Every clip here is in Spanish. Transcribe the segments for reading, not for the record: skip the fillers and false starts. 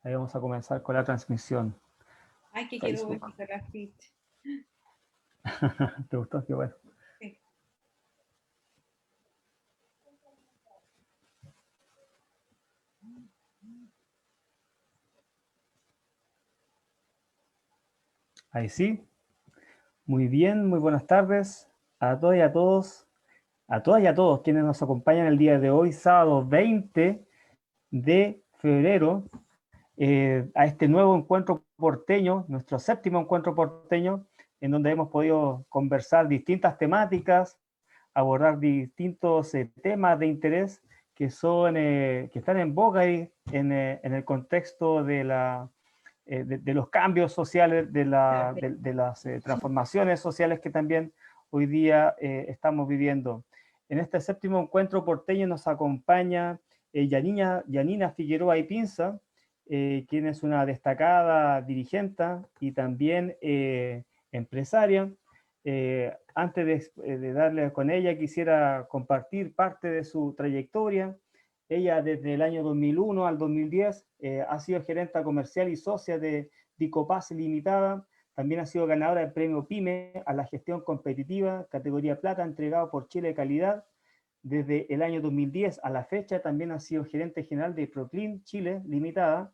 Ahí vamos a comenzar con la transmisión. Ay, que quedó Facebook. bonito el afiche. ¿Te gustó? Qué bueno. Sí. Ahí sí. Muy bien, muy buenas tardes a todas y a todos, a todas y a todos quienes nos acompañan el día de hoy, sábado 20 de febrero, a este nuevo encuentro porteño, nuestro séptimo encuentro porteño, en donde hemos podido conversar distintas temáticas, abordar distintos temas de interés que están en boga en el contexto de los cambios sociales, de las transformaciones sociales que también hoy día estamos viviendo. En este séptimo encuentro porteño nos acompaña Yanina Figueroa y Pinza, quien es una destacada dirigente y también empresaria. Antes de darle con ella, quisiera compartir parte de su trayectoria. Ella desde el año 2001 al 2010 ha sido gerente comercial y socia de Dicopaz Limitada. También ha sido ganadora del premio PYME a la gestión competitiva, categoría plata, entregado por Chile Calidad. Desde el año 2010 a la fecha también ha sido gerente general de Proclin Chile Limitada,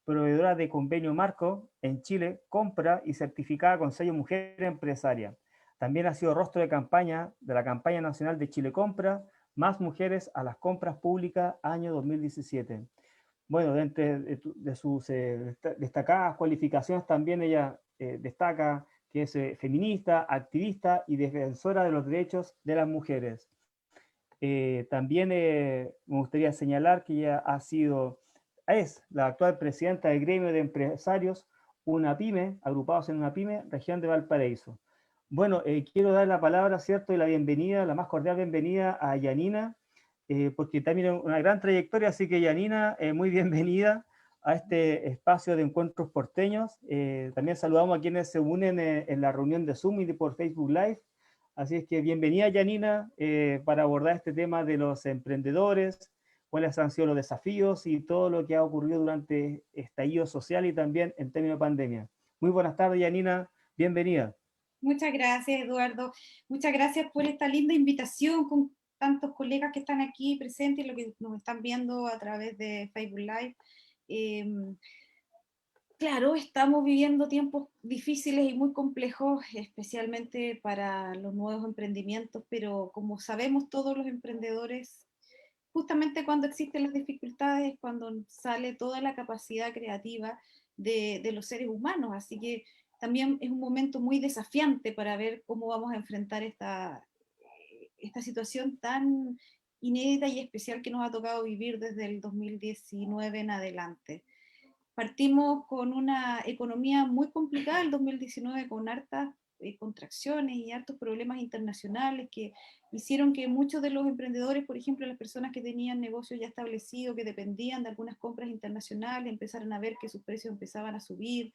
proveedora de convenio marco en Chile, compra y certificada con sello Mujer Empresaria. También ha sido rostro de campaña de la campaña nacional de Chile Compra, Más Mujeres a las Compras Públicas, año 2017. Bueno, de sus destacadas cualificaciones también ella destaca que es feminista, activista y defensora de los derechos de las mujeres. También me gustaría señalar que ella es la actual presidenta del gremio de empresarios, una pyme, agrupados en una pyme, región de Valparaíso. Bueno, quiero dar la palabra, ¿cierto? Y la bienvenida, la más cordial bienvenida a Yanina, porque también una gran trayectoria, así que Yanina, muy bienvenida a este espacio de encuentros porteños. También saludamos a quienes se unen en la reunión de Zoom y por Facebook Live. Así es que bienvenida, Yanina, para abordar este tema de los emprendedores, cuáles han sido los desafíos y todo lo que ha ocurrido durante estallido social y también en términos de pandemia. Muy buenas tardes, Yanina, bienvenida. Muchas gracias, Eduardo. Muchas gracias por esta linda invitación con tantos colegas que están aquí presentes y los que nos están viendo a través de Facebook Live. Eh, claro, estamos viviendo tiempos difíciles y muy complejos, especialmente para los nuevos emprendimientos, pero como sabemos todos los emprendedores, justamente cuando existen las dificultades, cuando sale toda la capacidad creativa de los seres humanos. Así que también es un momento muy desafiante para ver cómo vamos a enfrentar esta situación tan inédita y especial que nos ha tocado vivir desde el 2019 en adelante. Partimos con una economía muy complicada el 2019, con hartas contracciones y hartos problemas internacionales que hicieron que muchos de los emprendedores, por ejemplo, las personas que tenían negocios ya establecidos, que dependían de algunas compras internacionales, empezaron a ver que sus precios empezaban a subir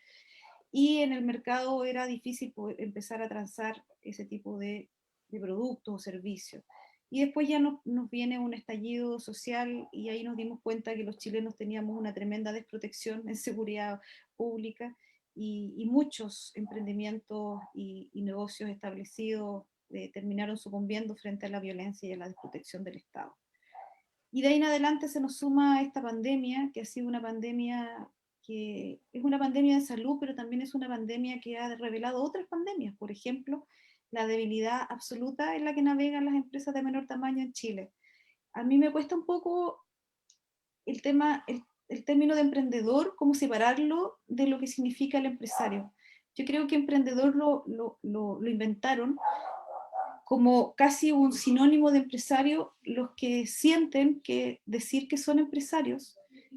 y en el mercado era difícil poder empezar a transar ese tipo de productos o servicios. Y después ya nos viene un estallido social y ahí nos dimos cuenta que los chilenos teníamos una tremenda desprotección en seguridad pública y muchos emprendimientos y negocios establecidos terminaron sucumbiendo frente a la violencia y a la desprotección del Estado. Y de ahí en adelante se nos suma esta pandemia, que ha sido una pandemia que es una pandemia de salud, pero también es una pandemia que ha revelado otras pandemias. Por ejemplo, la debilidad absoluta en la que navegan las empresas de menor tamaño en Chile. A mí me cuesta un poco el tema, el término de emprendedor, cómo separarlo de lo que significa el empresario. Yo creo que emprendedor lo inventaron como casi un sinónimo de empresario los que sienten que decir que son empresarios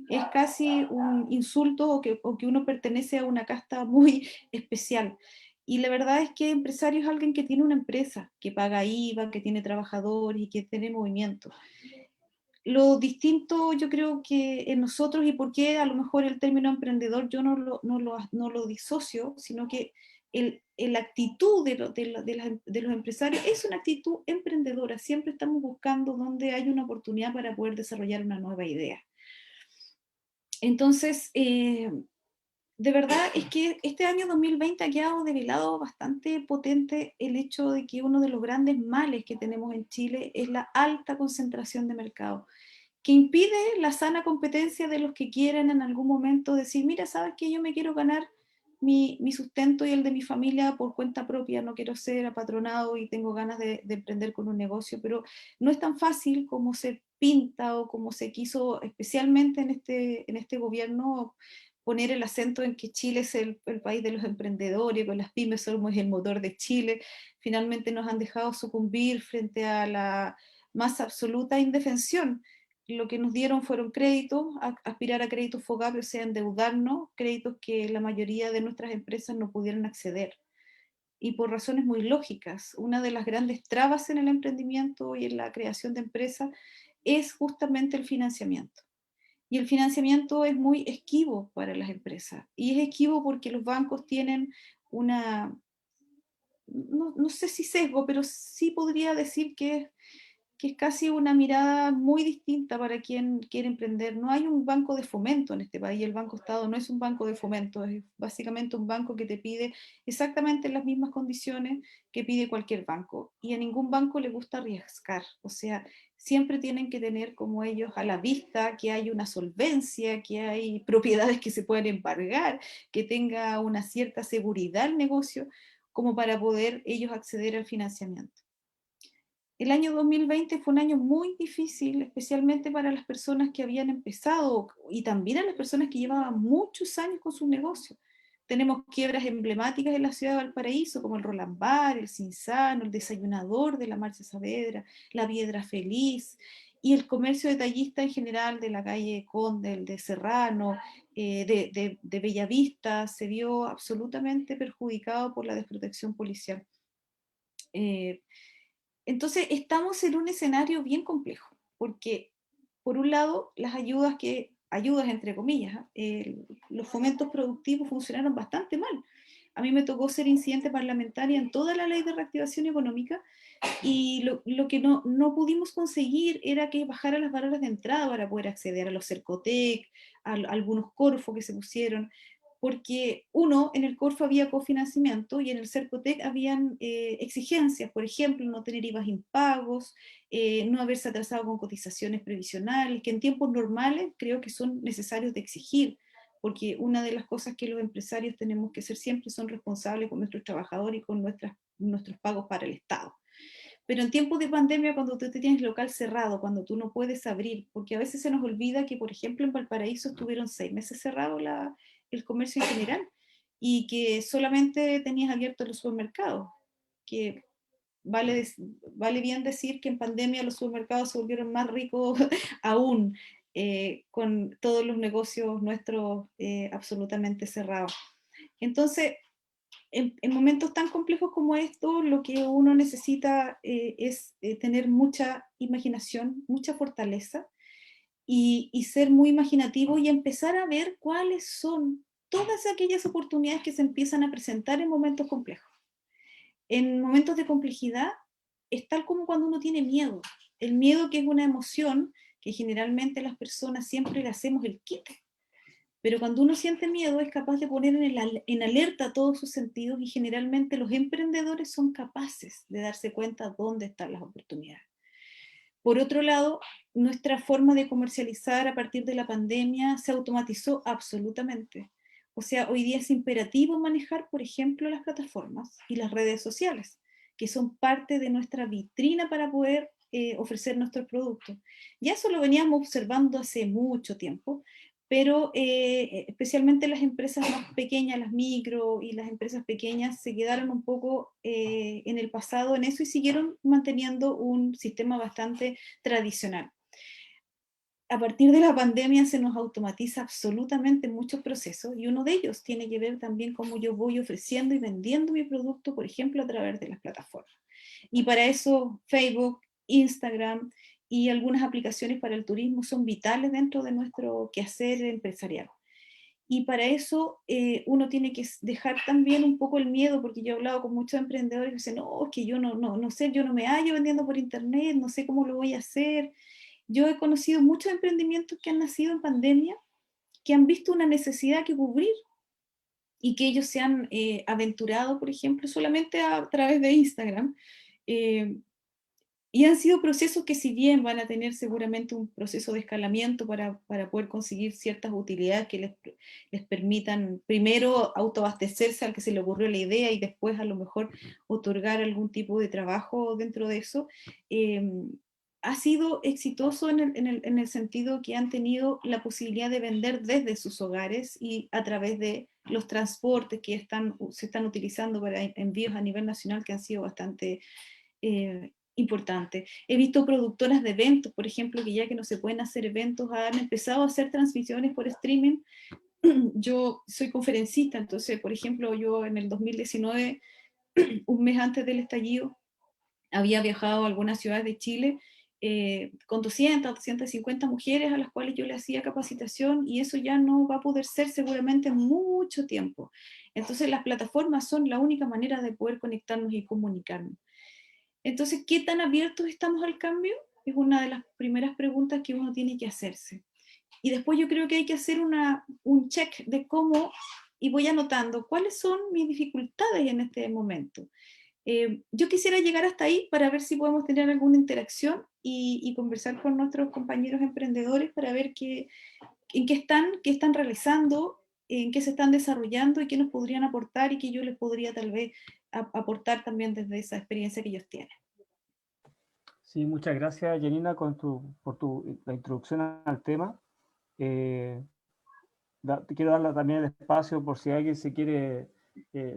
es casi un insulto o que uno pertenece a una casta muy especial. Y la verdad es que empresario es alguien que tiene una empresa, que paga IVA, que tiene trabajadores y que tiene movimiento. Lo distinto yo creo que en nosotros y por qué a lo mejor el término emprendedor yo no lo disocio, sino que la actitud de los empresarios es una actitud emprendedora. Siempre estamos buscando dónde hay una oportunidad para poder desarrollar una nueva idea. Entonces, de verdad es que este año 2020 ha quedado develado bastante potente el hecho de que uno de los grandes males que tenemos en Chile es la alta concentración de mercado, que impide la sana competencia de los que quieren en algún momento decir, mira, ¿sabes qué? Yo me quiero ganar mi sustento y el de mi familia por cuenta propia, no quiero ser apatronado y tengo ganas de emprender con un negocio, pero no es tan fácil como se pinta o como se quiso, especialmente en este gobierno, poner el acento en que Chile es el país de los emprendedores, con las pymes somos el motor de Chile. Finalmente nos han dejado sucumbir frente a la más absoluta indefensión. Lo que nos dieron fueron créditos, aspirar a créditos FOGAPE, o sea, endeudarnos, créditos que la mayoría de nuestras empresas no pudieron acceder. Y por razones muy lógicas. Una de las grandes trabas en el emprendimiento y en la creación de empresas es justamente el financiamiento. Y el financiamiento es muy esquivo para las empresas. Y es esquivo porque los bancos tienen una, no sé si sesgo, pero sí podría decir que es casi una mirada muy distinta para quien quiere emprender. No hay un banco de fomento en este país, el Banco Estado no es un banco de fomento, es básicamente un banco que te pide exactamente las mismas condiciones que pide cualquier banco. Y a ningún banco le gusta arriesgar, o sea, siempre tienen que tener como ellos a la vista que hay una solvencia, que hay propiedades que se pueden embargar, que tenga una cierta seguridad el negocio, como para poder ellos acceder al financiamiento. El año 2020 fue un año muy difícil, especialmente para las personas que habían empezado y también a las personas que llevaban muchos años con sus negocios. Tenemos quiebras emblemáticas en la ciudad de Valparaíso, como el Roland Bar, el Cinzano, el Desayunador de la Marcia Saavedra, la Piedra Feliz, y el comercio detallista en general de la calle Conde, el de Serrano, de Bellavista, se vio absolutamente perjudicado por la desprotección policial. Eh, entonces, estamos en un escenario bien complejo, porque por un lado, las ayudas entre comillas, los fomentos productivos funcionaron bastante mal. A mí me tocó ser incidente parlamentaria en toda la ley de reactivación económica y lo que no pudimos conseguir era que bajaran las barreras de entrada para poder acceder a los Cercotec, a algunos Corfo que se pusieron, porque uno, en el Corfo había cofinanciamiento y en el Cercotec habían exigencias, por ejemplo, no tener IVAs impagos, no haberse atrasado con cotizaciones previsionales, que en tiempos normales creo que son necesarios de exigir, porque una de las cosas que los empresarios tenemos que ser siempre son responsables con nuestros trabajadores y con nuestros pagos para el Estado. Pero en tiempos de pandemia, cuando tú te tienes local cerrado, cuando tú no puedes abrir, porque a veces se nos olvida que, por ejemplo, en Valparaíso estuvieron 6 meses cerrados el comercio en general y que solamente tenías abiertos los supermercados, que vale, vale bien decir que en pandemia los supermercados se volvieron más ricos aún, con todos los negocios nuestros absolutamente cerrados. Entonces, en momentos tan complejos como estos, lo que uno necesita es tener mucha imaginación, mucha fortaleza y ser muy imaginativo y empezar a ver cuáles son todas aquellas oportunidades que se empiezan a presentar en momentos complejos. En momentos de complejidad es tal como cuando uno tiene miedo. El miedo, que es una emoción que generalmente las personas siempre le hacemos el quite, pero cuando uno siente miedo es capaz de poner en alerta todos sus sentidos y generalmente los emprendedores son capaces de darse cuenta dónde están las oportunidades. Por otro lado, nuestra forma de comercializar a partir de la pandemia se automatizó absolutamente. O sea, hoy día es imperativo manejar, por ejemplo, las plataformas y las redes sociales, que son parte de nuestra vitrina para poder ofrecer nuestros productos. Ya eso lo veníamos observando hace mucho tiempo, pero especialmente las empresas más pequeñas, las micro y las empresas pequeñas se quedaron un poco en el pasado en eso y siguieron manteniendo un sistema bastante tradicional. A partir de la pandemia se nos automatiza absolutamente muchos procesos y uno de ellos tiene que ver también cómo yo voy ofreciendo y vendiendo mi producto, por ejemplo, a través de las plataformas. Y para eso Facebook, Instagram y algunas aplicaciones para el turismo son vitales dentro de nuestro quehacer empresarial. Y para eso uno tiene que dejar también un poco el miedo, porque yo he hablado con muchos emprendedores que dicen, no, es que yo no sé, yo no me hallo vendiendo por internet, no sé cómo lo voy a hacer. Yo he conocido muchos emprendimientos que han nacido en pandemia que han visto una necesidad que cubrir y que ellos se han aventurado, por ejemplo, solamente a través de Instagram. eh, y han sido procesos que, si bien van a tener seguramente un proceso de escalamiento para poder conseguir ciertas utilidades que les permitan primero autoabastecerse al que se le ocurrió la idea y después a lo mejor otorgar algún tipo de trabajo dentro de eso, eh, ha sido exitoso en el sentido que han tenido la posibilidad de vender desde sus hogares y a través de los transportes que se están utilizando para envíos a nivel nacional, que han sido bastante importante. He visto productoras de eventos, por ejemplo, que ya que no se pueden hacer eventos, han empezado a hacer transmisiones por streaming. Yo soy conferencista, entonces, por ejemplo, yo en el 2019, un mes antes del estallido, había viajado a algunas ciudades de Chile con 200, 250 mujeres a las cuales yo le hacía capacitación, y eso ya no va a poder ser seguramente en mucho tiempo. Entonces las plataformas son la única manera de poder conectarnos y comunicarnos. Entonces, ¿qué tan abiertos estamos al cambio? Es una de las primeras preguntas que uno tiene que hacerse. Y después yo creo que hay que hacer un check de cómo, y voy anotando cuáles son mis dificultades en este momento. Yo quisiera llegar hasta ahí para ver si podemos tener alguna interacción y conversar con nuestros compañeros emprendedores para ver en qué están realizando, en qué se están desarrollando y qué nos podrían aportar y qué yo les podría tal vez aportar también desde esa experiencia que ellos tienen. Sí, muchas gracias, Janina, por la introducción al tema. Te quiero dar también el espacio por si alguien se quiere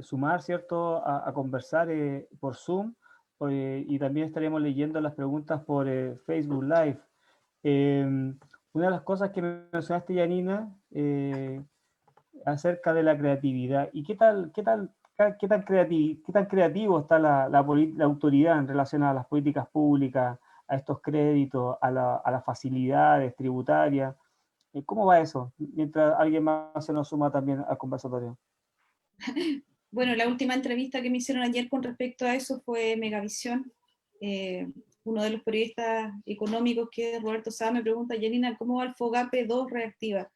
sumar, ¿cierto?, a conversar por Zoom, y también estaremos leyendo las preguntas por Facebook Live. Una de las cosas que mencionaste, Janina, acerca de la creatividad. ¿Y qué tan creativo está la autoridad en relación a las políticas públicas, a estos créditos, a las facilidades tributarias? ¿Cómo va eso? Mientras alguien más se nos suma también al conversatorio. Bueno, la última entrevista que me hicieron ayer con respecto a eso fue Megavisión. Uno de los periodistas económicos, que es Roberto Sá, me pregunta: Janina, ¿cómo va el FOGAPE 2 reactiva?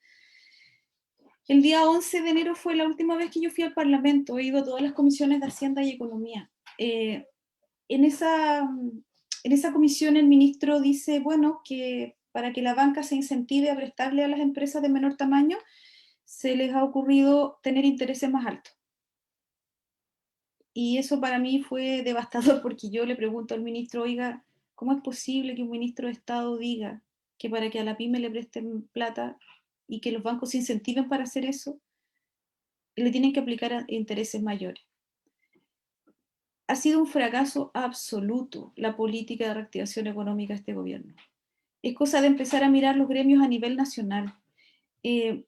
El día 11 de enero fue la última vez que yo fui al Parlamento. He ido a todas las comisiones de Hacienda y Economía. En esa comisión el ministro dice, bueno, que para que la banca se incentive a prestarle a las empresas de menor tamaño, se les ha ocurrido tener intereses más altos. Y eso para mí fue devastador, porque yo le pregunto al ministro: oiga, ¿cómo es posible que un ministro de Estado diga que para que a la pyme le presten plata y que los bancos se incentiven para hacer eso, le tienen que aplicar intereses mayores? Ha sido un fracaso absoluto la política de reactivación económica de este gobierno. Es cosa de empezar a mirar los gremios a nivel nacional. Eh,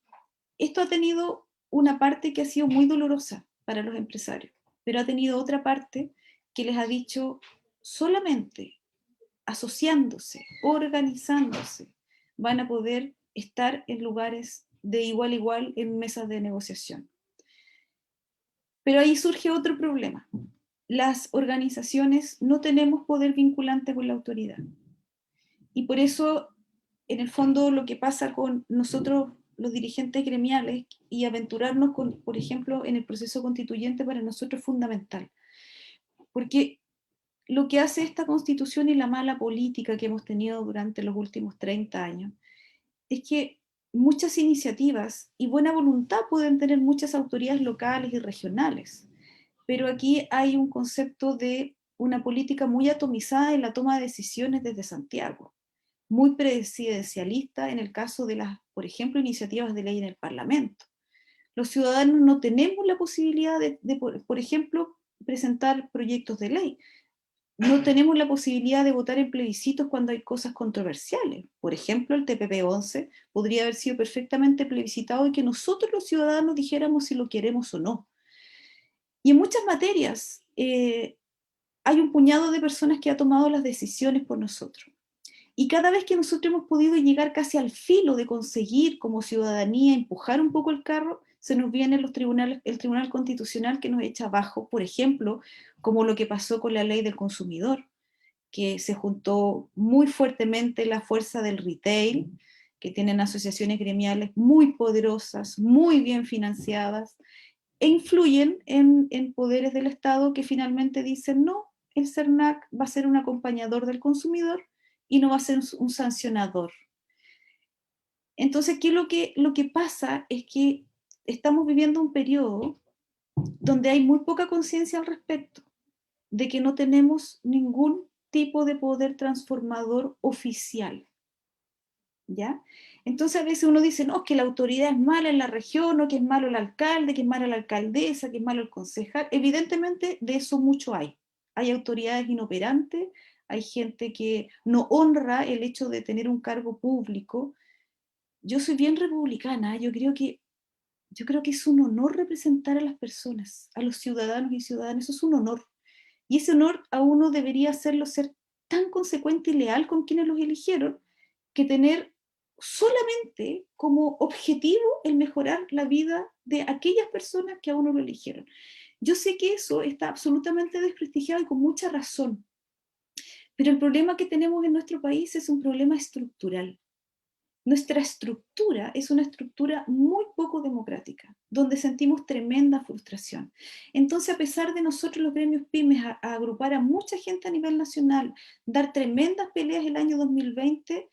Esto ha tenido una parte que ha sido muy dolorosa para los empresarios, pero ha tenido otra parte que les ha dicho: solamente asociándose, organizándose, van a poder estar en lugares de igual a igual en mesas de negociación. Pero ahí surge otro problema. Las organizaciones no tenemos poder vinculante con la autoridad. Y por eso, en el fondo, lo que pasa con nosotros, los dirigentes gremiales, y aventurarnos, por ejemplo, en el proceso constituyente, para nosotros es fundamental. Porque lo que hace esta constitución y la mala política que hemos tenido durante los últimos 30 años es que muchas iniciativas y buena voluntad pueden tener muchas autoridades locales y regionales, pero aquí hay un concepto de una política muy atomizada en la toma de decisiones desde Santiago, muy presidencialista en el caso de las, por ejemplo, iniciativas de ley en el Parlamento. Los ciudadanos no tenemos la posibilidad por ejemplo, presentar proyectos de ley. No tenemos la posibilidad de votar en plebiscitos cuando hay cosas controversiales. Por ejemplo, el TPP-11 podría haber sido perfectamente plebiscitado y que nosotros los ciudadanos dijéramos si lo queremos o no. Y en muchas materias hay un puñado de personas que ha tomado las decisiones por nosotros. Y cada vez que nosotros hemos podido llegar casi al filo de conseguir como ciudadanía empujar un poco el carro, se nos viene el Tribunal Constitucional, que nos echa abajo, por ejemplo, como lo que pasó con la ley del consumidor, que se juntó muy fuertemente la fuerza del retail que tienen asociaciones gremiales muy poderosas, muy bien financiadas, e influyen en poderes del Estado que finalmente dicen, no, el CERNAC va a ser un acompañador del consumidor y no va a ser un sancionador. Entonces, aquí lo que pasa es que estamos viviendo un periodo donde hay muy poca conciencia al respecto, de que no tenemos ningún tipo de poder transformador oficial, ¿ya? Entonces a veces uno dice, no, que la autoridad es mala en la región, o que es malo el alcalde, que es mala la alcaldesa, que es malo el concejal. Evidentemente de eso mucho hay. Hay autoridades inoperantes, hay gente que no honra el hecho de tener un cargo público. Yo soy bien republicana, yo creo que es un honor representar a las personas, a los ciudadanos y ciudadanas, eso es un honor. Y ese honor a uno debería hacerlo ser tan consecuente y leal con quienes los eligieron, que tener solamente como objetivo el mejorar la vida de aquellas personas que a uno lo eligieron. Yo sé que eso está absolutamente desprestigiado y con mucha razón, pero el problema que tenemos en nuestro país es un problema estructural. Nuestra estructura es una estructura muy poco democrática, donde sentimos tremenda frustración. Entonces, a pesar de nosotros los gremios pymes a agrupar a mucha gente a nivel nacional, dar tremendas peleas el año 2020,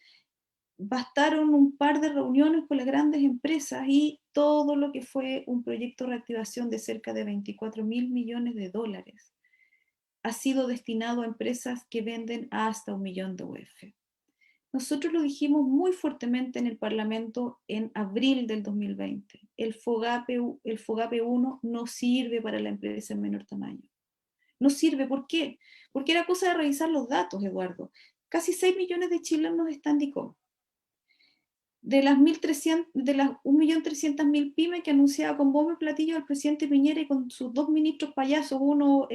bastaron un par de reuniones con las grandes empresas y todo lo que fue un proyecto de reactivación de cerca de 24.000 millones de dólares ha sido destinado a empresas que venden hasta 1 millón de UF. Nosotros lo dijimos muy fuertemente en el Parlamento en abril del 2020. El FOGAPE 1 no sirve para la empresa en menor tamaño. No sirve, ¿por qué? Porque era cosa de revisar los datos, Eduardo. Casi 6 millones de chilenos están DICOM. De las 1.300.000 pymes que anunciaba con bombo y platillo el presidente Piñera y con sus dos ministros payasos, uno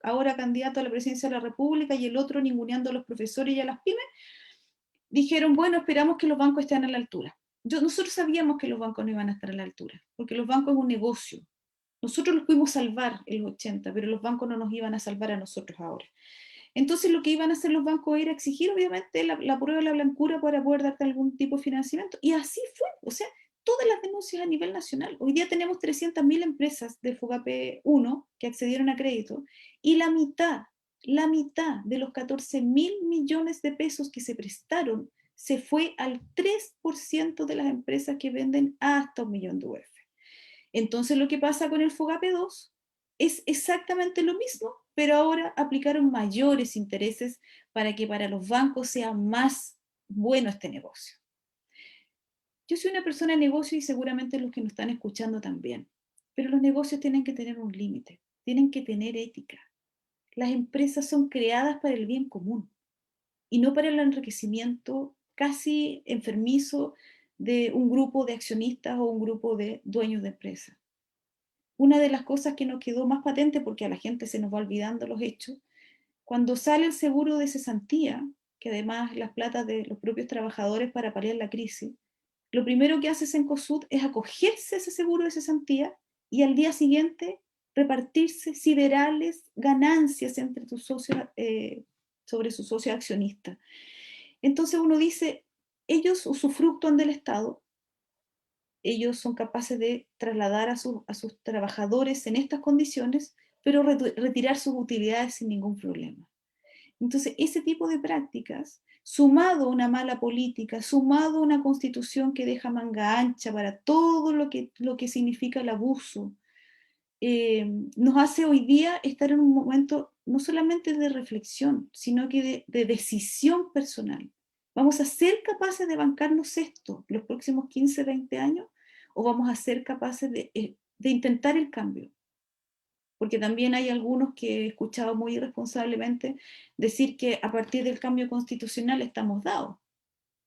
ahora candidato a la presidencia de la República y el otro ninguneando a los profesores y a las pymes, dijeron, bueno, esperamos que los bancos estén a la altura. Nosotros sabíamos que los bancos no iban a estar a la altura, porque los bancos es un negocio. Nosotros los pudimos salvar en los 80, pero los bancos no nos iban a salvar a nosotros ahora. Entonces lo que iban a hacer los bancos era exigir, obviamente, la prueba de la blancura para poder darte algún tipo de financiamiento. Y así fue. O sea, todas las denuncias a nivel nacional. Hoy día tenemos 300.000 empresas del FOGAPE 1 que accedieron a crédito y la mitad de los 14.000 millones de pesos que se prestaron se fue al 3% de las empresas que venden hasta 1 millón de UF. Entonces lo que pasa con el FOGAPE 2 es exactamente lo mismo, pero ahora aplicaron mayores intereses para que para los bancos sea más bueno este negocio. Yo soy una persona de negocio y seguramente los que nos están escuchando también, pero los negocios tienen que tener un límite, tienen que tener ética. Las empresas son creadas para el bien común y no para el enriquecimiento casi enfermizo de un grupo de accionistas o un grupo de dueños de empresas. Una de las cosas que nos quedó más patente, porque a la gente se nos va olvidando los hechos, cuando sale el seguro de cesantía, que además las platas de los propios trabajadores para paliar la crisis, lo primero que hace Cencosud es acogerse a ese seguro de cesantía y al día siguiente repartirse siderales ganancias entre tus socios, sobre sus socios accionistas. Entonces uno dice, ellos usufructúan del Estado, ellos son capaces de trasladar a sus trabajadores en estas condiciones, pero retirar sus utilidades sin ningún problema. Entonces, ese tipo de prácticas, sumado a una mala política, sumado a una constitución que deja manga ancha para todo lo que significa el abuso, nos hace hoy día estar en un momento no solamente de reflexión, sino que de decisión personal. ¿Vamos a ser capaces de bancarnos esto los próximos 15, 20 años? ¿O vamos a ser capaces de intentar el cambio? Porque también hay algunos que he escuchado muy irresponsablemente decir que a partir del cambio constitucional estamos dados.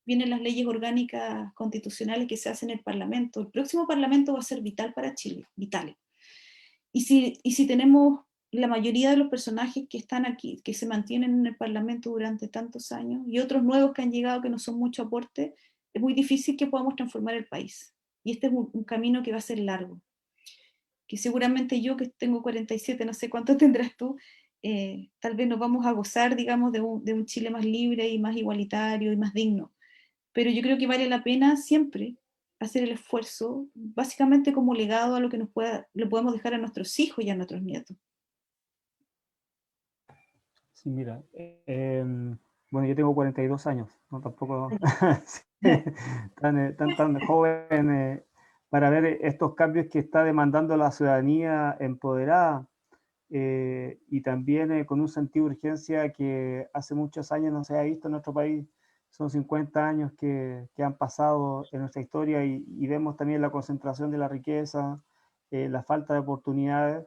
Vienen las leyes orgánicas constitucionales que se hacen en el Parlamento. El próximo Parlamento va a ser vital para Chile, vital. Y si tenemos la mayoría de los personajes que están aquí, que se mantienen en el Parlamento durante tantos años, y otros nuevos que han llegado que no son mucho aporte, es muy difícil que podamos transformar el país. Y este es un camino que va a ser largo. Que seguramente yo, que tengo 47, no sé cuánto tendrás tú, tal vez nos vamos a gozar, digamos, de un Chile más libre y más igualitario y más digno. pero yo creo que vale la pena siempre hacer el esfuerzo, básicamente como legado a lo que le podemos dejar a nuestros hijos y a nuestros nietos. Sí, mira, bueno, yo tengo 42 años, no tampoco tan joven para ver estos cambios que está demandando la ciudadanía empoderada y también con un sentido de urgencia que hace muchos años no se ha visto en nuestro país. Son 50 años que han pasado en nuestra historia y vemos también la concentración de la riqueza, la falta de oportunidades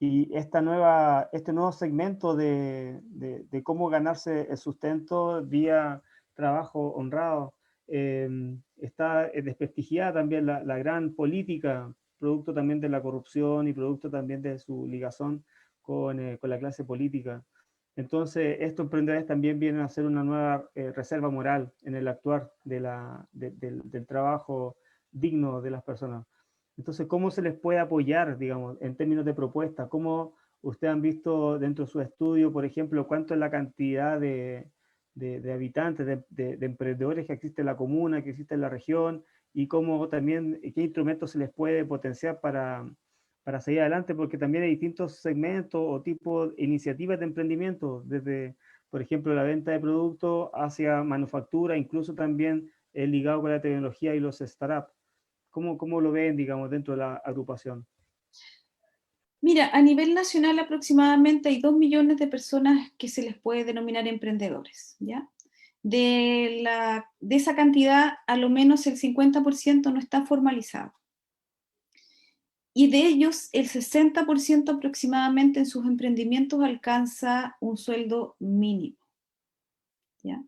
y este nuevo segmento de cómo ganarse el sustento vía trabajo honrado, está desprestigiada también la gran política, producto también de la corrupción y producto también de su ligación con la clase política. Entonces, estos emprendedores también vienen a hacer una nueva reserva moral en el actuar del trabajo digno de las personas. Entonces, ¿cómo se les puede apoyar, digamos, en términos de propuesta? ¿Cómo ustedes han visto dentro de su estudio, por ejemplo, cuánto es la cantidad de habitantes, de emprendedores que existe en la comuna, que existe en la región, y cómo también, qué instrumentos se les puede potenciar para seguir adelante? Porque también hay distintos segmentos o tipos de iniciativas de emprendimiento, desde, por ejemplo, la venta de productos hacia manufactura, incluso también ligado con la tecnología y los startups. ¿Cómo lo ven, digamos, dentro de la agrupación? Mira, a nivel nacional aproximadamente hay 2 millones de personas que se les puede denominar emprendedores, ¿ya? De esa cantidad, a lo menos el 50% no está formalizado. Y de ellos, el 60% aproximadamente en sus emprendimientos alcanza un sueldo mínimo, ¿ya?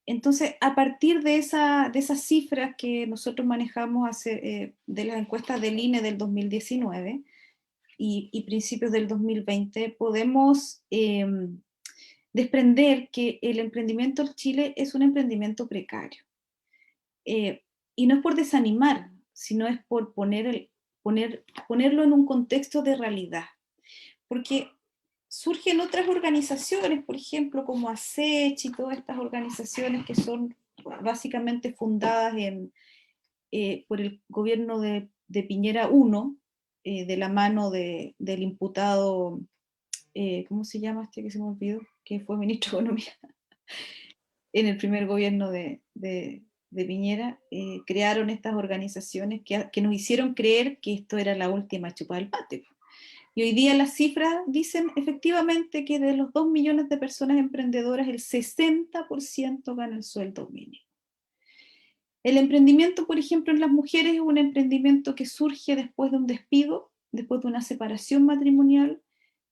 Entonces, a partir de esas cifras que nosotros manejamos de las encuestas del INE del 2019 y principios del 2020, podemos desprender que el emprendimiento en Chile es un emprendimiento precario. Y no es por desanimar, sino es por ponerlo en un contexto de realidad. Porque surgen otras organizaciones, por ejemplo, como ASECH y todas estas organizaciones que son básicamente fundadas por el gobierno de Piñera I, de la mano del imputado, ¿cómo se llama este que se me olvidó? Que fue ministro de Economía en el primer gobierno de Piñera, crearon estas organizaciones que nos hicieron creer que esto era la última chupada del patio. Y hoy día las cifras dicen efectivamente que de los 2 millones de personas emprendedoras, el 60% gana el sueldo mínimo. El emprendimiento, por ejemplo, en las mujeres es un emprendimiento que surge después de un despido, después de una separación matrimonial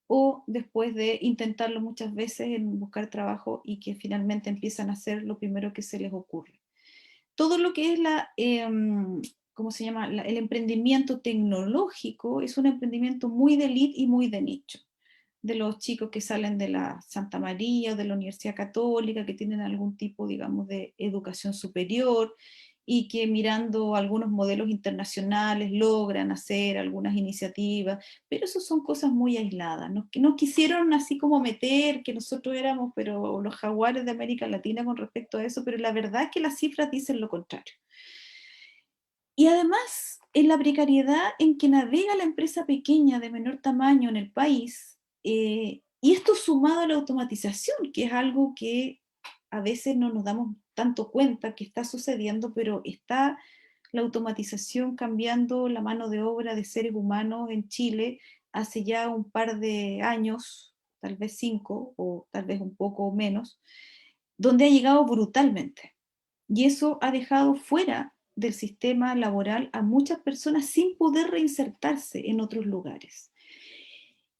o después de intentarlo muchas veces en buscar trabajo y que finalmente empiezan a hacer lo primero que se les ocurre. Todo lo que es ¿cómo se llama? El emprendimiento tecnológico es un emprendimiento muy de elite y muy de nicho. De los chicos que salen de la Santa María o de la Universidad Católica, que tienen algún tipo, digamos, de educación superior y que mirando algunos modelos internacionales logran hacer algunas iniciativas, pero eso son cosas muy aisladas, ¿no? Que nos quisieron así como meter, que nosotros éramos, pero los jaguares de América Latina con respecto a eso, pero la verdad es que las cifras dicen lo contrario. Y además, en la precariedad en que navega la empresa pequeña de menor tamaño en el país, y esto sumado a la automatización, que es algo que a veces no nos damos tanto cuenta que está sucediendo, pero está la automatización cambiando la mano de obra de seres humanos en Chile hace ya un par de años, tal vez 5 o tal vez un poco menos, donde ha llegado brutalmente. Y eso ha dejado fuera del sistema laboral a muchas personas sin poder reinsertarse en otros lugares.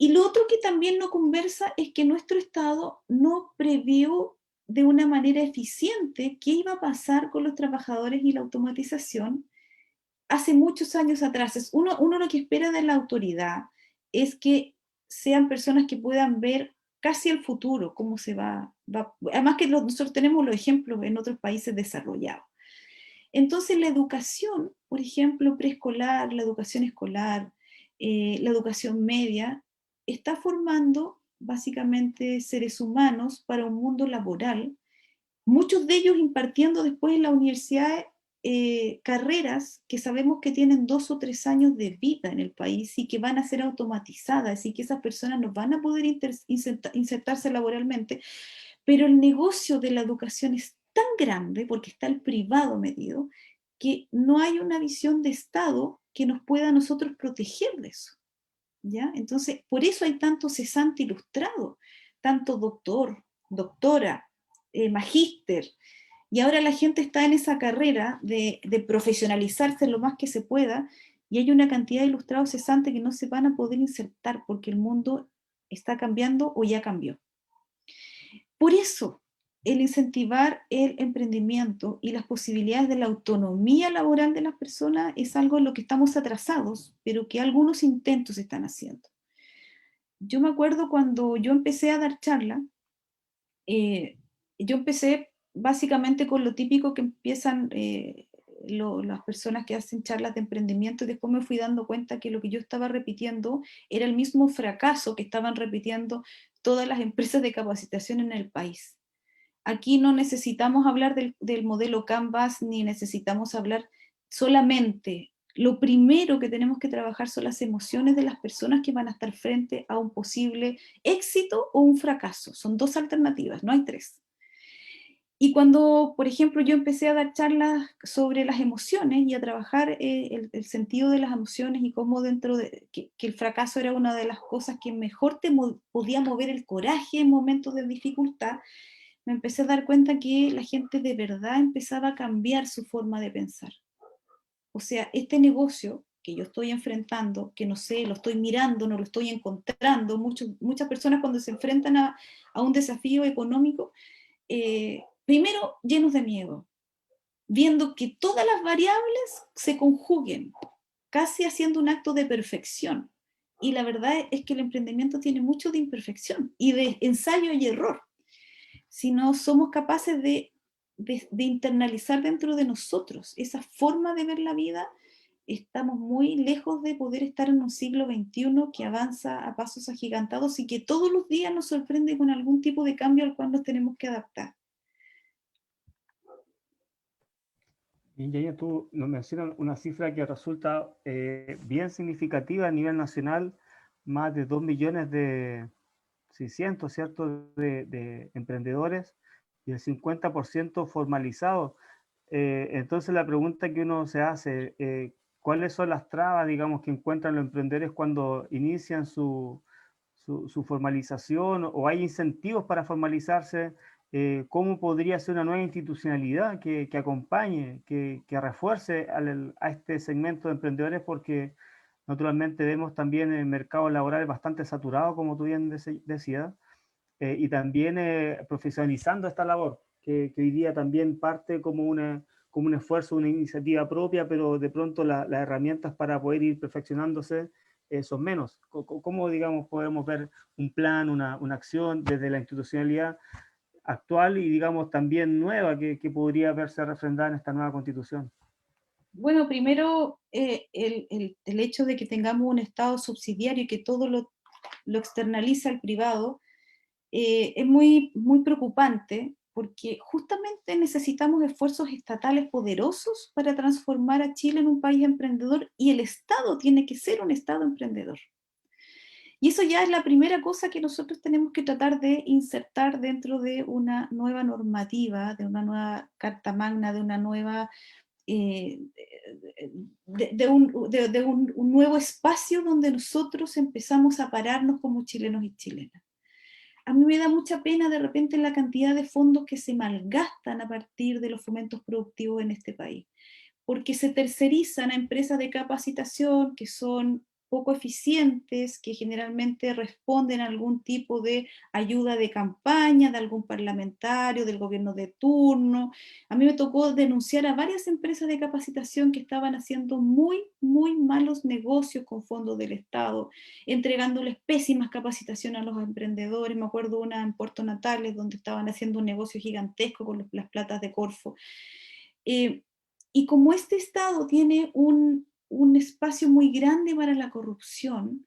Y lo otro que también no conversa es que nuestro Estado no previó de una manera eficiente qué iba a pasar con los trabajadores y la automatización hace muchos años atrás. Uno lo que espera de la autoridad es que sean personas que puedan ver casi el futuro, cómo se va. Además que nosotros tenemos los ejemplos en otros países desarrollados. Entonces la educación, por ejemplo, preescolar, la educación escolar, la educación media, está formando básicamente seres humanos para un mundo laboral muchos de ellos impartiendo después en la universidad carreras que sabemos que tienen 2 o 3 años de vida en el país y que van a ser automatizadas, y que esas personas no van a poder insertarse laboralmente, pero el negocio de la educación es tan grande, porque está el privado metido, que no hay una visión de Estado que nos pueda a nosotros proteger de eso, ¿ya? Entonces, por eso hay tanto cesante ilustrado, tanto doctor, doctora, magíster, y ahora la gente está en esa carrera de profesionalizarse lo más que se pueda, y hay una cantidad de ilustrados cesantes que no se van a poder insertar porque el mundo está cambiando o ya cambió. Por eso, el incentivar el emprendimiento y las posibilidades de la autonomía laboral de las personas es algo en lo que estamos atrasados, pero que algunos intentos están haciendo. Yo me acuerdo cuando yo empecé a dar charla, eh, yo empecé básicamente con lo típico que empiezan las personas que hacen charlas de emprendimiento, y después me fui dando cuenta que lo que yo estaba repitiendo era el mismo fracaso que estaban repitiendo todas las empresas de capacitación en el país. Aquí no necesitamos hablar del modelo Canvas, ni necesitamos hablar solamente. Lo primero que tenemos que trabajar son las emociones de las personas que van a estar frente a un posible éxito o un fracaso. Son 2 alternativas, no hay 3. Y cuando, por ejemplo, yo empecé a dar charlas sobre las emociones y a trabajar el sentido de las emociones, y cómo dentro de que el fracaso era una de las cosas que mejor podía mover el coraje en momentos de dificultad, me empecé a dar cuenta que la gente de verdad empezaba a cambiar su forma de pensar. O sea, este negocio que yo estoy enfrentando, que no sé, lo estoy mirando, no lo estoy encontrando, muchas personas cuando se enfrentan a un desafío económico, primero llenos de miedo, viendo que todas las variables se conjuguen, casi haciendo un acto de perfección. Y la verdad es que el emprendimiento tiene mucho de imperfección y de ensayo y error. Si no somos capaces de internalizar dentro de nosotros esa forma de ver la vida, estamos muy lejos de poder estar en un siglo XXI que avanza a pasos agigantados y que todos los días nos sorprende con algún tipo de cambio al cual nos tenemos que adaptar. Y ya tú nos mencionas una cifra que resulta bien significativa a nivel nacional: más de 2 millones de 600, ¿cierto?, de emprendedores, y el 50% formalizados. Entonces la pregunta que uno se hace, ¿cuáles son las trabas, digamos, que encuentran los emprendedores cuando inician su formalización, o hay incentivos para formalizarse? ¿Cómo podría ser una nueva institucionalidad que acompañe, que refuerce a este segmento de emprendedores? Porque naturalmente vemos también el mercado laboral bastante saturado, como tú bien decías, y también profesionalizando esta labor, que hoy día también parte como un esfuerzo, una iniciativa propia, pero de pronto las herramientas para poder ir perfeccionándose son menos. ¿Cómo, digamos, podemos ver un plan, una acción desde la institucionalidad actual y, digamos, también nueva, que podría verse refrendada en esta nueva constitución? Bueno, primero, el hecho de que tengamos un Estado subsidiario y que todo lo externaliza al privado, es muy, muy preocupante, porque justamente necesitamos esfuerzos estatales poderosos para transformar a Chile en un país emprendedor, y el Estado tiene que ser un Estado emprendedor. Y eso ya es la primera cosa que nosotros tenemos que tratar de insertar dentro de una nueva normativa, de una nueva Carta Magna, de una nueva eh, un nuevo espacio donde nosotros empezamos a pararnos como chilenos y chilenas. A mí me da mucha pena de repente la cantidad de fondos que se malgastan a partir de los fomentos productivos en este país, porque se tercerizan a empresas de capacitación que son poco eficientes, que generalmente responden a algún tipo de ayuda de campaña de algún parlamentario, del gobierno de turno. A mí me tocó denunciar a varias empresas de capacitación que estaban haciendo muy, muy malos negocios con fondos del Estado, entregándoles pésimas capacitaciones a los emprendedores. Me acuerdo una en Puerto Natales, donde estaban haciendo un negocio gigantesco con las platas de Corfo. Eh, y como este Estado tiene un espacio muy grande para la corrupción,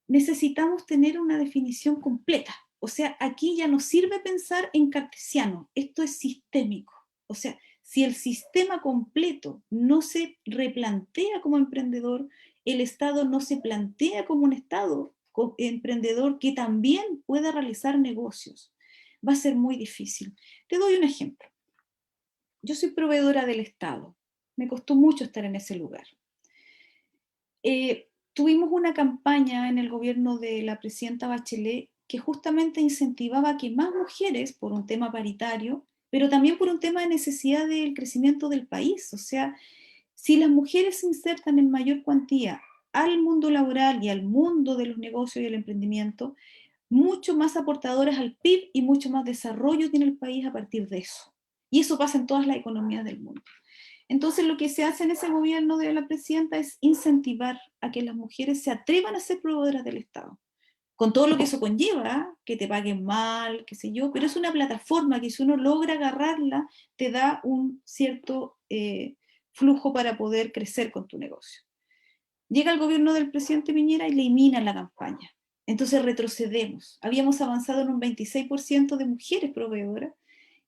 necesitamos tener una definición completa. O sea, aquí ya no sirve pensar en cartesiano, esto es sistémico. O sea, si el sistema completo no se replantea como emprendedor, el Estado no se plantea como un Estado emprendedor que también pueda realizar negocios, va a ser muy difícil. Te doy un ejemplo. Yo soy proveedora del Estado. Me costó mucho estar en ese lugar. Tuvimos una campaña en el gobierno de la presidenta Bachelet que justamente incentivaba que más mujeres, por un tema paritario, pero también por un tema de necesidad del crecimiento del país. O sea, si las mujeres se insertan en mayor cuantía al mundo laboral y al mundo de los negocios y el emprendimiento, mucho más aportadoras al PIB y mucho más desarrollo tiene el país a partir de eso. Y eso pasa en todas las economías del mundo. Entonces lo que se hace en ese gobierno de la presidenta es incentivar a que las mujeres se atrevan a ser proveedoras del Estado. Con todo lo que eso conlleva, ¿eh? Que te paguen mal, qué sé yo, pero es una plataforma que si uno logra agarrarla, te da un cierto flujo para poder crecer con tu negocio. Llega el gobierno del presidente Piñera y elimina la campaña. Entonces retrocedemos. Habíamos avanzado en un 26% de mujeres proveedoras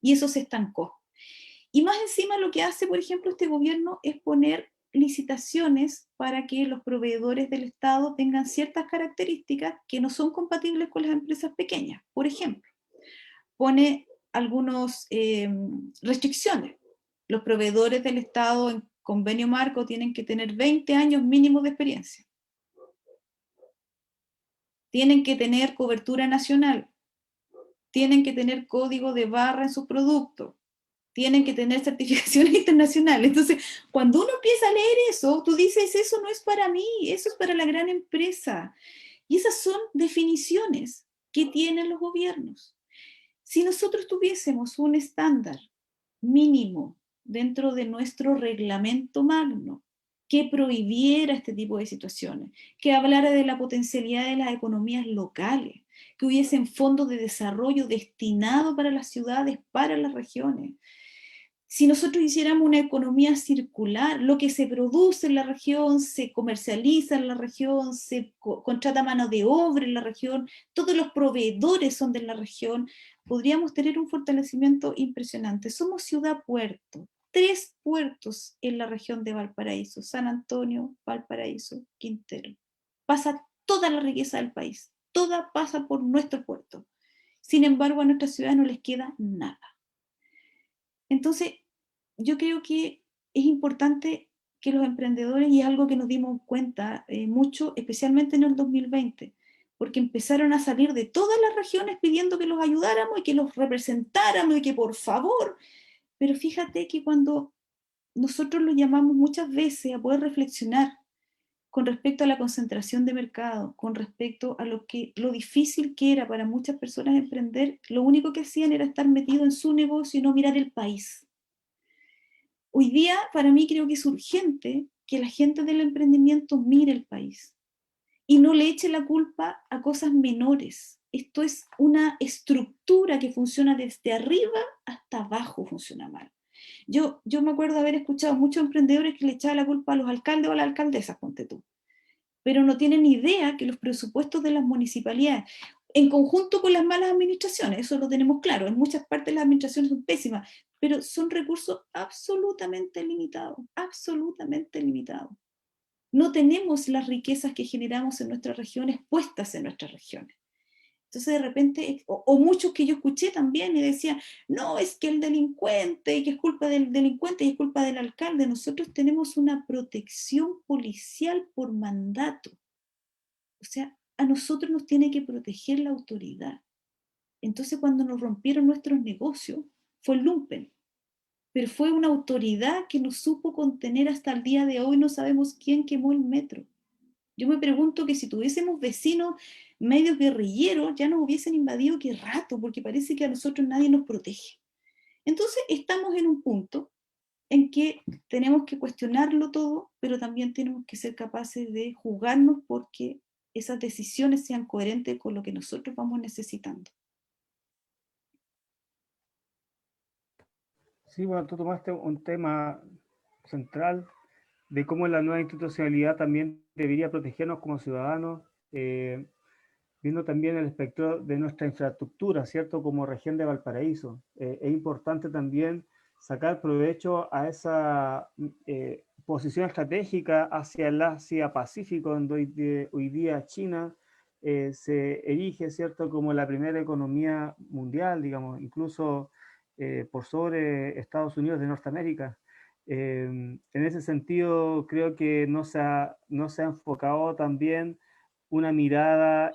y eso se estancó. Y más encima lo que hace, por ejemplo, este gobierno es poner licitaciones para que los proveedores del Estado tengan ciertas características que no son compatibles con las empresas pequeñas. Por ejemplo, pone algunas restricciones. Los proveedores del Estado en convenio marco tienen que tener 20 años mínimo de experiencia. Tienen que tener cobertura nacional. Tienen que tener código de barra en sus productos. Tienen que tener certificaciones internacionales. Entonces, cuando uno empieza a leer eso, tú dices, eso no es para mí, eso es para la gran empresa. Y esas son definiciones que tienen los gobiernos. Si nosotros tuviésemos un estándar mínimo dentro de nuestro reglamento magno que prohibiera este tipo de situaciones, que hablara de la potencialidad de las economías locales, que hubiesen fondos de desarrollo destinados para las ciudades, para las regiones, si nosotros hiciéramos una economía circular, lo que se produce en la región, se comercializa en la región, se contrata mano de obra en la región, todos los proveedores son de la región, podríamos tener un fortalecimiento impresionante. Somos ciudad-puerto, 3 puertos en la región de Valparaíso, San Antonio, Valparaíso, Quintero. Pasa toda la riqueza del país, toda pasa por nuestro puerto. Sin embargo, a nuestras ciudades no les queda nada. Entonces, yo creo que es importante que los emprendedores, y es algo que nos dimos cuenta mucho, especialmente en el 2020, porque empezaron a salir de todas las regiones pidiendo que los ayudáramos y que los representáramos y que por favor, pero fíjate que cuando nosotros los llamamos muchas veces a poder reflexionar con respecto a la concentración de mercado, con respecto a lo difícil que era para muchas personas emprender, lo único que hacían era estar metidos en su negocio y no mirar el país. Hoy día, para mí, creo que es urgente que la gente del emprendimiento mire el país y no le eche la culpa a cosas menores. Esto es una estructura que funciona desde arriba hasta abajo, funciona mal. Yo me acuerdo de haber escuchado a muchos emprendedores que le echaban la culpa a los alcaldes o a las alcaldesas, ponte tú, pero no tienen idea que los presupuestos de las municipalidades, en conjunto con las malas administraciones, eso lo tenemos claro, en muchas partes las administraciones son pésimas, pero son recursos absolutamente limitados, absolutamente limitados. No tenemos las riquezas que generamos en nuestras regiones puestas en nuestras regiones. Entonces de repente, o muchos que yo escuché también y decían, no, es que el delincuente, y que es culpa del delincuente y es culpa del alcalde. Nosotros tenemos una protección policial por mandato. O sea, a nosotros nos tiene que proteger la autoridad. Entonces cuando nos rompieron nuestros negocios, fue el lumpen. Pero fue una autoridad que nos supo contener hasta el día de hoy, no sabemos quién quemó el metro. Yo me pregunto que si tuviésemos vecinos medios guerrilleros, ya nos hubiesen invadido qué rato, porque parece que a nosotros nadie nos protege. Entonces estamos en un punto en que tenemos que cuestionarlo todo, pero también tenemos que ser capaces de juzgarnos porque esas decisiones sean coherentes con lo que nosotros vamos necesitando. Sí, bueno, tú tomaste un tema central de cómo la nueva institucionalidad también debería protegernos como ciudadanos. viendo también el espectro de nuestra infraestructura, ¿cierto? Como región de Valparaíso. Es importante también sacar provecho a esa posición estratégica hacia el Asia-Pacífico, donde hoy día China se erige, ¿cierto?, como la primera economía mundial, digamos, incluso por sobre Estados Unidos de Norteamérica. En ese sentido, creo que no se ha enfocado también una mirada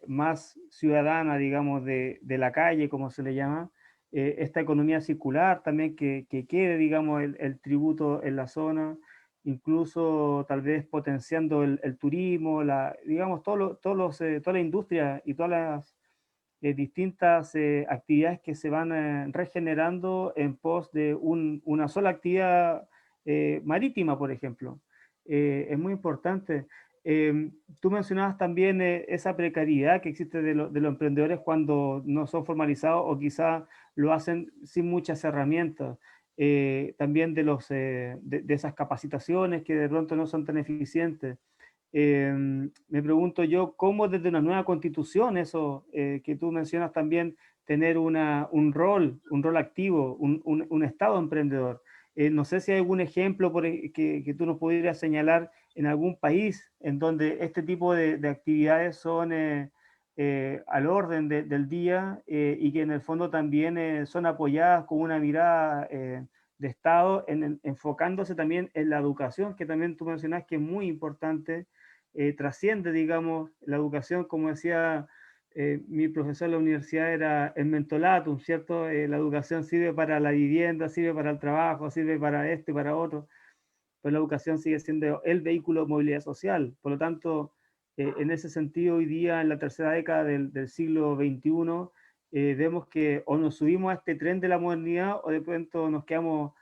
más ciudadana, digamos, de la calle, como se le llama, esta economía circular también que quede, digamos, el tributo en la zona, incluso tal vez potenciando el turismo, digamos, toda la industria y todas las distintas actividades que se van regenerando en pos de una sola actividad marítima, por ejemplo. Es muy importante. Tú mencionabas también esa precariedad que existe de los emprendedores cuando no son formalizados o quizá lo hacen sin muchas herramientas. También de esas capacitaciones que de pronto no son tan eficientes. Me pregunto yo, ¿cómo desde una nueva constitución, eso que tú mencionas también, tener un rol activo, un Estado emprendedor? No sé si hay algún ejemplo que tú nos pudieras señalar en algún país en donde este tipo de actividades son al orden del día y que en el fondo también son apoyadas con una mirada de Estado, enfocándose también en la educación, que también tú mencionas que es muy importante, trasciende, digamos, la educación, como decía mi profesor en la universidad, era el mentolatum, ¿cierto? La educación sirve para la vivienda, sirve para el trabajo, sirve para esto y para otro, pero la educación sigue siendo el vehículo de movilidad social. Por lo tanto, en ese sentido, hoy día, en la tercera década del siglo XXI, vemos que o nos subimos a este tren de la modernidad o de pronto nos quedamos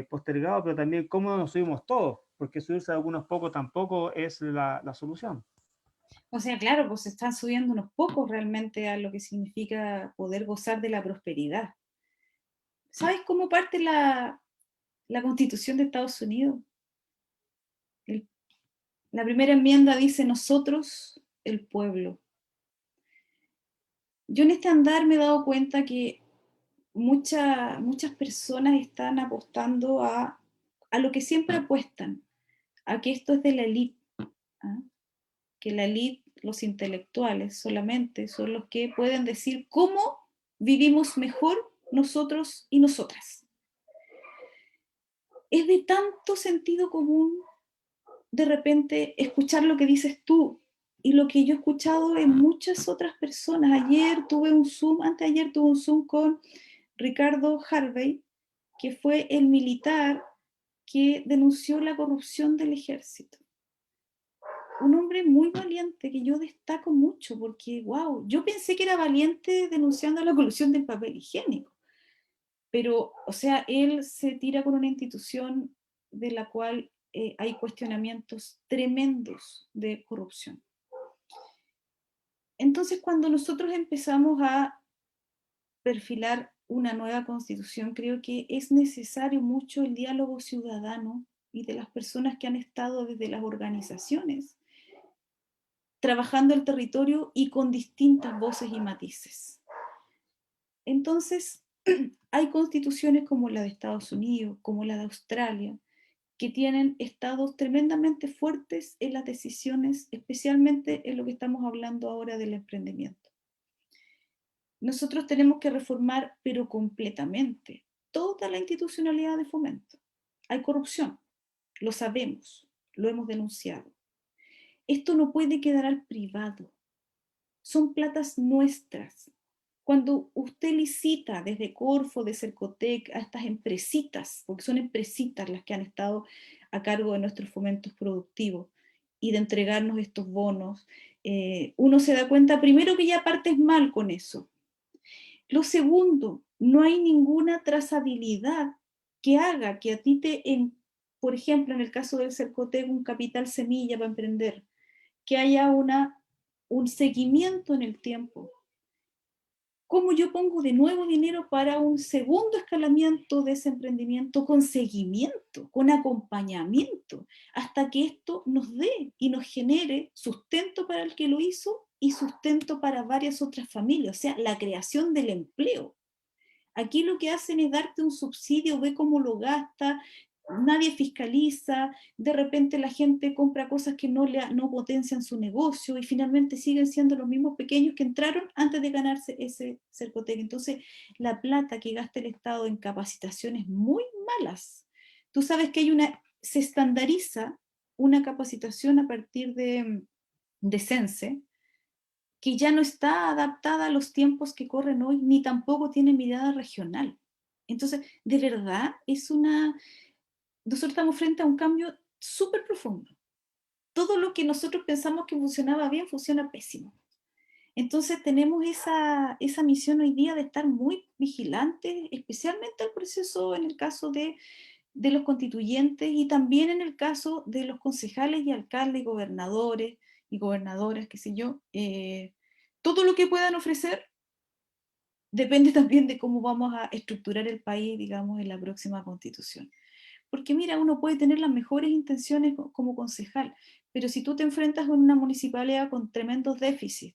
postergados, pero también cómo nos subimos todos, porque subirse a algunos pocos tampoco es la solución. O sea, claro, pues se están subiendo unos pocos realmente a lo que significa poder gozar de la prosperidad. ¿Sabes cómo parte la Constitución de Estados Unidos? El- la primera enmienda dice nosotros, el pueblo. Yo en este andar me he dado cuenta que muchas personas están apostando a lo que siempre apuestan, a que esto es de la élite, ¿ah? Que la élite, los intelectuales solamente, son los que pueden decir cómo vivimos mejor nosotros y nosotras. Es de tanto sentido común de repente escuchar lo que dices tú y lo que yo he escuchado en muchas otras personas. Antes de ayer tuve un Zoom con Ricardo Harvey, que fue el militar que denunció la corrupción del ejército. Un hombre muy valiente que yo destaco mucho porque, wow, yo pensé que era valiente denunciando la corrupción del papel higiénico, pero, o sea, él se tira con una institución de la cual hay cuestionamientos tremendos de corrupción. Entonces, cuando nosotros empezamos a perfilar una nueva constitución, creo que es necesario mucho el diálogo ciudadano y de las personas que han estado desde las organizaciones trabajando el territorio y con distintas voces y matices. Entonces, hay constituciones como la de Estados Unidos, como la de Australia, que tienen estados tremendamente fuertes en las decisiones, especialmente en lo que estamos hablando ahora del emprendimiento. Nosotros tenemos que reformar, pero completamente, toda la institucionalidad de fomento. Hay corrupción, lo sabemos, lo hemos denunciado. Esto no puede quedar al privado. Son platas nuestras. Cuando usted licita desde Corfo, de Cercotec, a estas empresitas, porque son empresitas las que han estado a cargo de nuestros fomentos productivos y de entregarnos estos bonos, uno se da cuenta primero que ya partes mal con eso. Lo segundo, no hay ninguna trazabilidad que haga que a ti por ejemplo, en el caso del Cercotec, un capital semilla para emprender, que haya un seguimiento en el tiempo. ¿Cómo yo pongo de nuevo dinero para un segundo escalamiento de ese emprendimiento con seguimiento, con acompañamiento, hasta que esto nos dé y nos genere sustento para el que lo hizo y sustento para varias otras familias, o sea, la creación del empleo. Aquí lo que hacen es darte un subsidio, ve cómo lo gasta, nadie fiscaliza, de repente la gente compra cosas que no potencian su negocio y finalmente siguen siendo los mismos pequeños que entraron antes de ganarse ese Cercotec. Entonces, la plata que gasta el Estado en capacitaciones muy malas. Tú sabes que se estandariza una capacitación a partir de Sense, que ya no está adaptada a los tiempos que corren hoy, ni tampoco tiene mirada regional. Entonces, de verdad, nosotros estamos frente a un cambio súper profundo. Todo lo que nosotros pensamos que funcionaba bien, funciona pésimo. Entonces tenemos esa misión hoy día de estar muy vigilantes, especialmente al proceso en el caso de los constituyentes y también en el caso de los concejales y alcaldes, gobernadores y gobernadoras, qué sé yo. Todo lo que puedan ofrecer depende también de cómo vamos a estructurar el país, digamos, en la próxima constitución. Porque mira, uno puede tener las mejores intenciones como concejal, pero si tú te enfrentas en una municipalidad con tremendos déficits,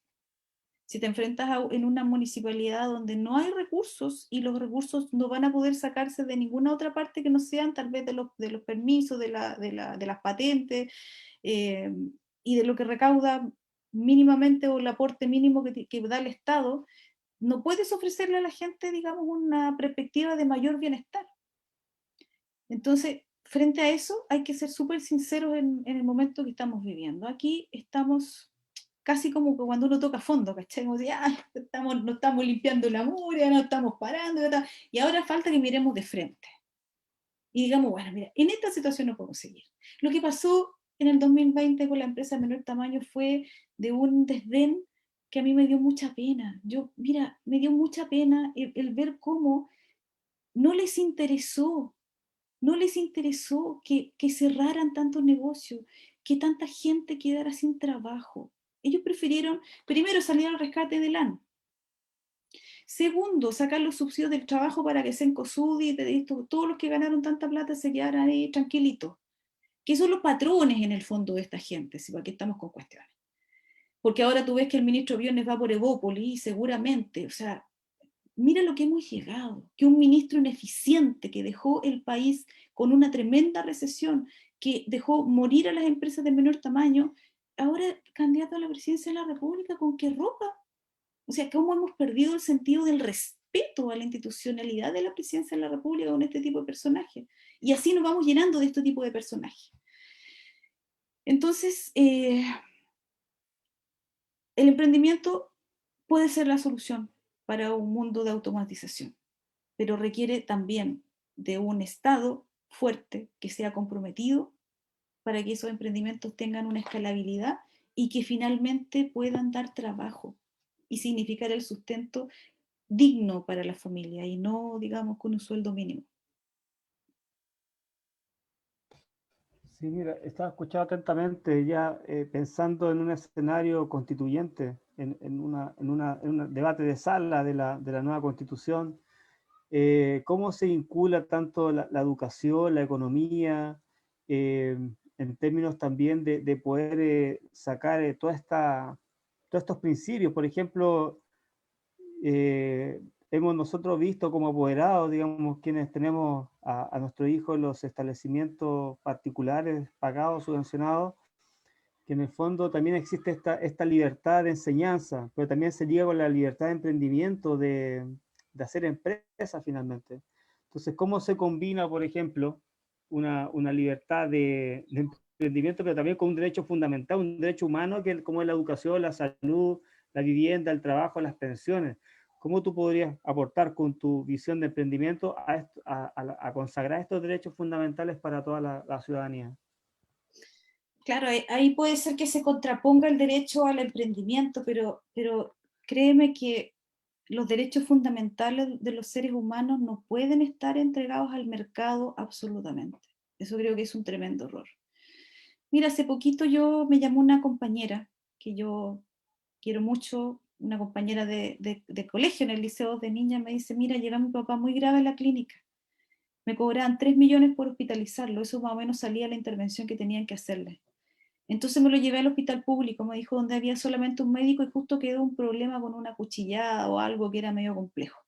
si te enfrentas en una municipalidad donde no hay recursos y los recursos no van a poder sacarse de ninguna otra parte que no sean tal vez de los permisos, de las patentes eh, y de lo que recauda mínimamente o el aporte mínimo que da el Estado, no puedes ofrecerle a la gente, digamos, una perspectiva de mayor bienestar. Entonces, frente a eso, hay que ser súper sinceros en el momento que estamos viviendo. Aquí estamos casi como que cuando uno toca fondo, ¿cachai? Como si, no estamos limpiando la mugre, no estamos parando, y ahora falta que miremos de frente. Y digamos, bueno, mira, en esta situación no podemos seguir. Lo que pasó en el 2020 con la empresa de menor tamaño fue de un desdén que a mí me dio mucha pena. Mira, me dio mucha pena el ver cómo no les interesó que cerraran tantos negocios, que tanta gente quedara sin trabajo. Ellos prefirieron, primero, salir al rescate del LAN. Segundo, sacar los subsidios del trabajo para que Cencosud y todos los que ganaron tanta plata se quedaran ahí tranquilitos. Que son los patrones en el fondo de esta gente, si para qué estamos con cuestiones. Porque ahora tú ves que el ministro Briones va por Evópolis y seguramente, o sea, mira lo que hemos llegado, que un ministro ineficiente que dejó el país con una tremenda recesión, que dejó morir a las empresas de menor tamaño, ahora candidato a la presidencia de la República, ¿con qué ropa? O sea, ¿cómo hemos perdido el sentido del respeto a la institucionalidad de la presidencia de la República con este tipo de personajes? Y así nos vamos llenando de este tipo de personajes. Entonces, el emprendimiento puede ser la solución para un mundo de automatización, pero requiere también de un Estado fuerte que sea comprometido para que esos emprendimientos tengan una escalabilidad y que finalmente puedan dar trabajo y significar el sustento digno para la familia y no, digamos, con un sueldo mínimo. Sí, mira, estaba escuchando atentamente ya pensando en un escenario constituyente, en un debate de sala de la nueva constitución, cómo se vincula tanto la educación, la economía, en términos también de poder sacar todos estos principios. Por ejemplo, hemos nosotros visto como apoderados, digamos, quienes tenemos a nuestros hijos en los establecimientos particulares pagados, subvencionados, que en el fondo también existe esta libertad de enseñanza, pero también se liga con la libertad de emprendimiento, de hacer empresas finalmente. Entonces, ¿cómo se combina, por ejemplo, una libertad de emprendimiento, pero también con un derecho fundamental, un derecho humano, como es la educación, la salud, la vivienda, el trabajo, las pensiones? ¿Cómo tú podrías aportar con tu visión de emprendimiento a consagrar estos derechos fundamentales para toda la ciudadanía? Claro, ahí puede ser que se contraponga el derecho al emprendimiento, pero créeme que los derechos fundamentales de los seres humanos no pueden estar entregados al mercado absolutamente. Eso creo que es un tremendo error. Mira, hace poquito me llamó una compañera que yo quiero mucho, una compañera de colegio en el liceo de niñas, me dice, mira, llega mi papá muy grave en la clínica. Me cobraban 3 millones por hospitalizarlo, eso más o menos salía la intervención que tenían que hacerle. Entonces me lo llevé al hospital público, me dijo, donde había solamente un médico y justo quedó un problema con una cuchillada o algo que era medio complejo.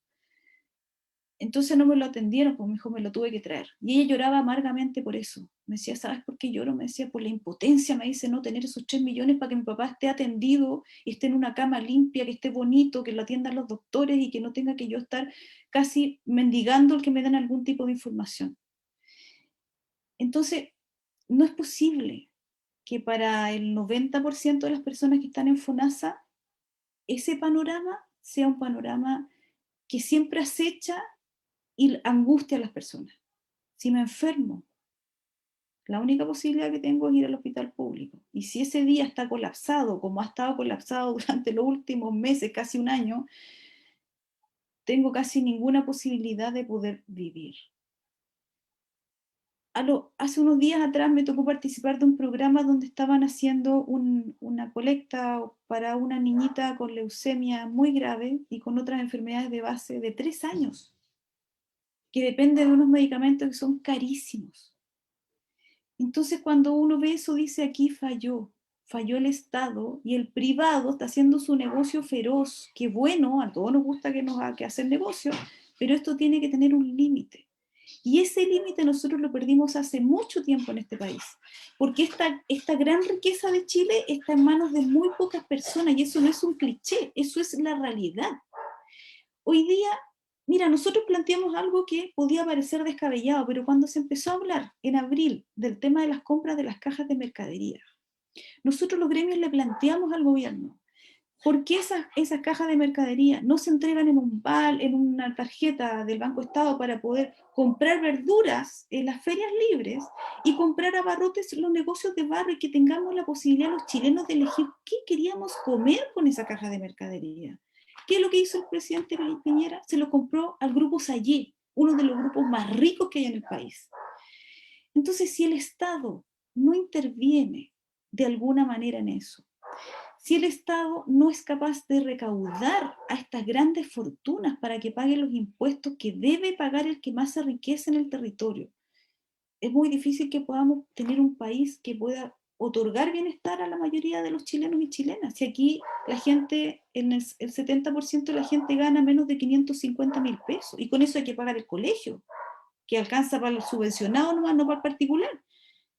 Entonces no me lo atendieron, pues me dijo, me lo tuve que traer. Y ella lloraba amargamente por eso. Me decía, ¿sabes por qué lloro? Me decía, por la impotencia, me dice, no tener esos 3 millones para que mi papá esté atendido, esté en una cama limpia, que esté bonito, que lo atiendan los doctores y que no tenga que yo estar casi mendigando el que me den algún tipo de información. Entonces, no es posible que para el 90% de las personas que están en FONASA, ese panorama sea un panorama que siempre acecha y angustia a las personas. Si me enfermo, la única posibilidad que tengo es ir al hospital público. Y si ese día está colapsado, como ha estado colapsado durante los últimos meses, casi un año, tengo casi ninguna posibilidad de poder vivir. Hace unos días atrás me tocó participar de un programa donde estaban haciendo una colecta para una niñita con leucemia muy grave y con otras enfermedades de base de 3 años, que depende de unos medicamentos que son carísimos. Entonces cuando uno ve eso dice, aquí falló el Estado y el privado está haciendo su negocio feroz. Qué bueno, a todos nos gusta que hacer negocio, pero esto tiene que tener un límite. Y ese límite nosotros lo perdimos hace mucho tiempo en este país, porque esta gran riqueza de Chile está en manos de muy pocas personas y eso no es un cliché, eso es la realidad. Hoy día, mira, nosotros planteamos algo que podía parecer descabellado, pero cuando se empezó a hablar en abril del tema de las compras de las cajas de mercadería, nosotros los gremios le planteamos al gobierno, ¿por qué esas cajas de mercadería no se entregan en una tarjeta del Banco Estado para poder comprar verduras en las ferias libres y comprar abarrotes en los negocios de barrio y que tengamos la posibilidad los chilenos de elegir qué queríamos comer con esa caja de mercadería? ¿Qué es lo que hizo el presidente Piñera? Se lo compró al grupo Sayé, uno de los grupos más ricos que hay en el país. Entonces, si el Estado no interviene de alguna manera en eso, si el Estado no es capaz de recaudar a estas grandes fortunas para que paguen los impuestos que debe pagar el que más se enriquece en el territorio, es muy difícil que podamos tener un país que pueda otorgar bienestar a la mayoría de los chilenos y chilenas. Si aquí la gente, el 70% de la gente gana menos de 550.000 pesos y con eso hay que pagar el colegio, que alcanza para el subvencionado nomás, no para el particular.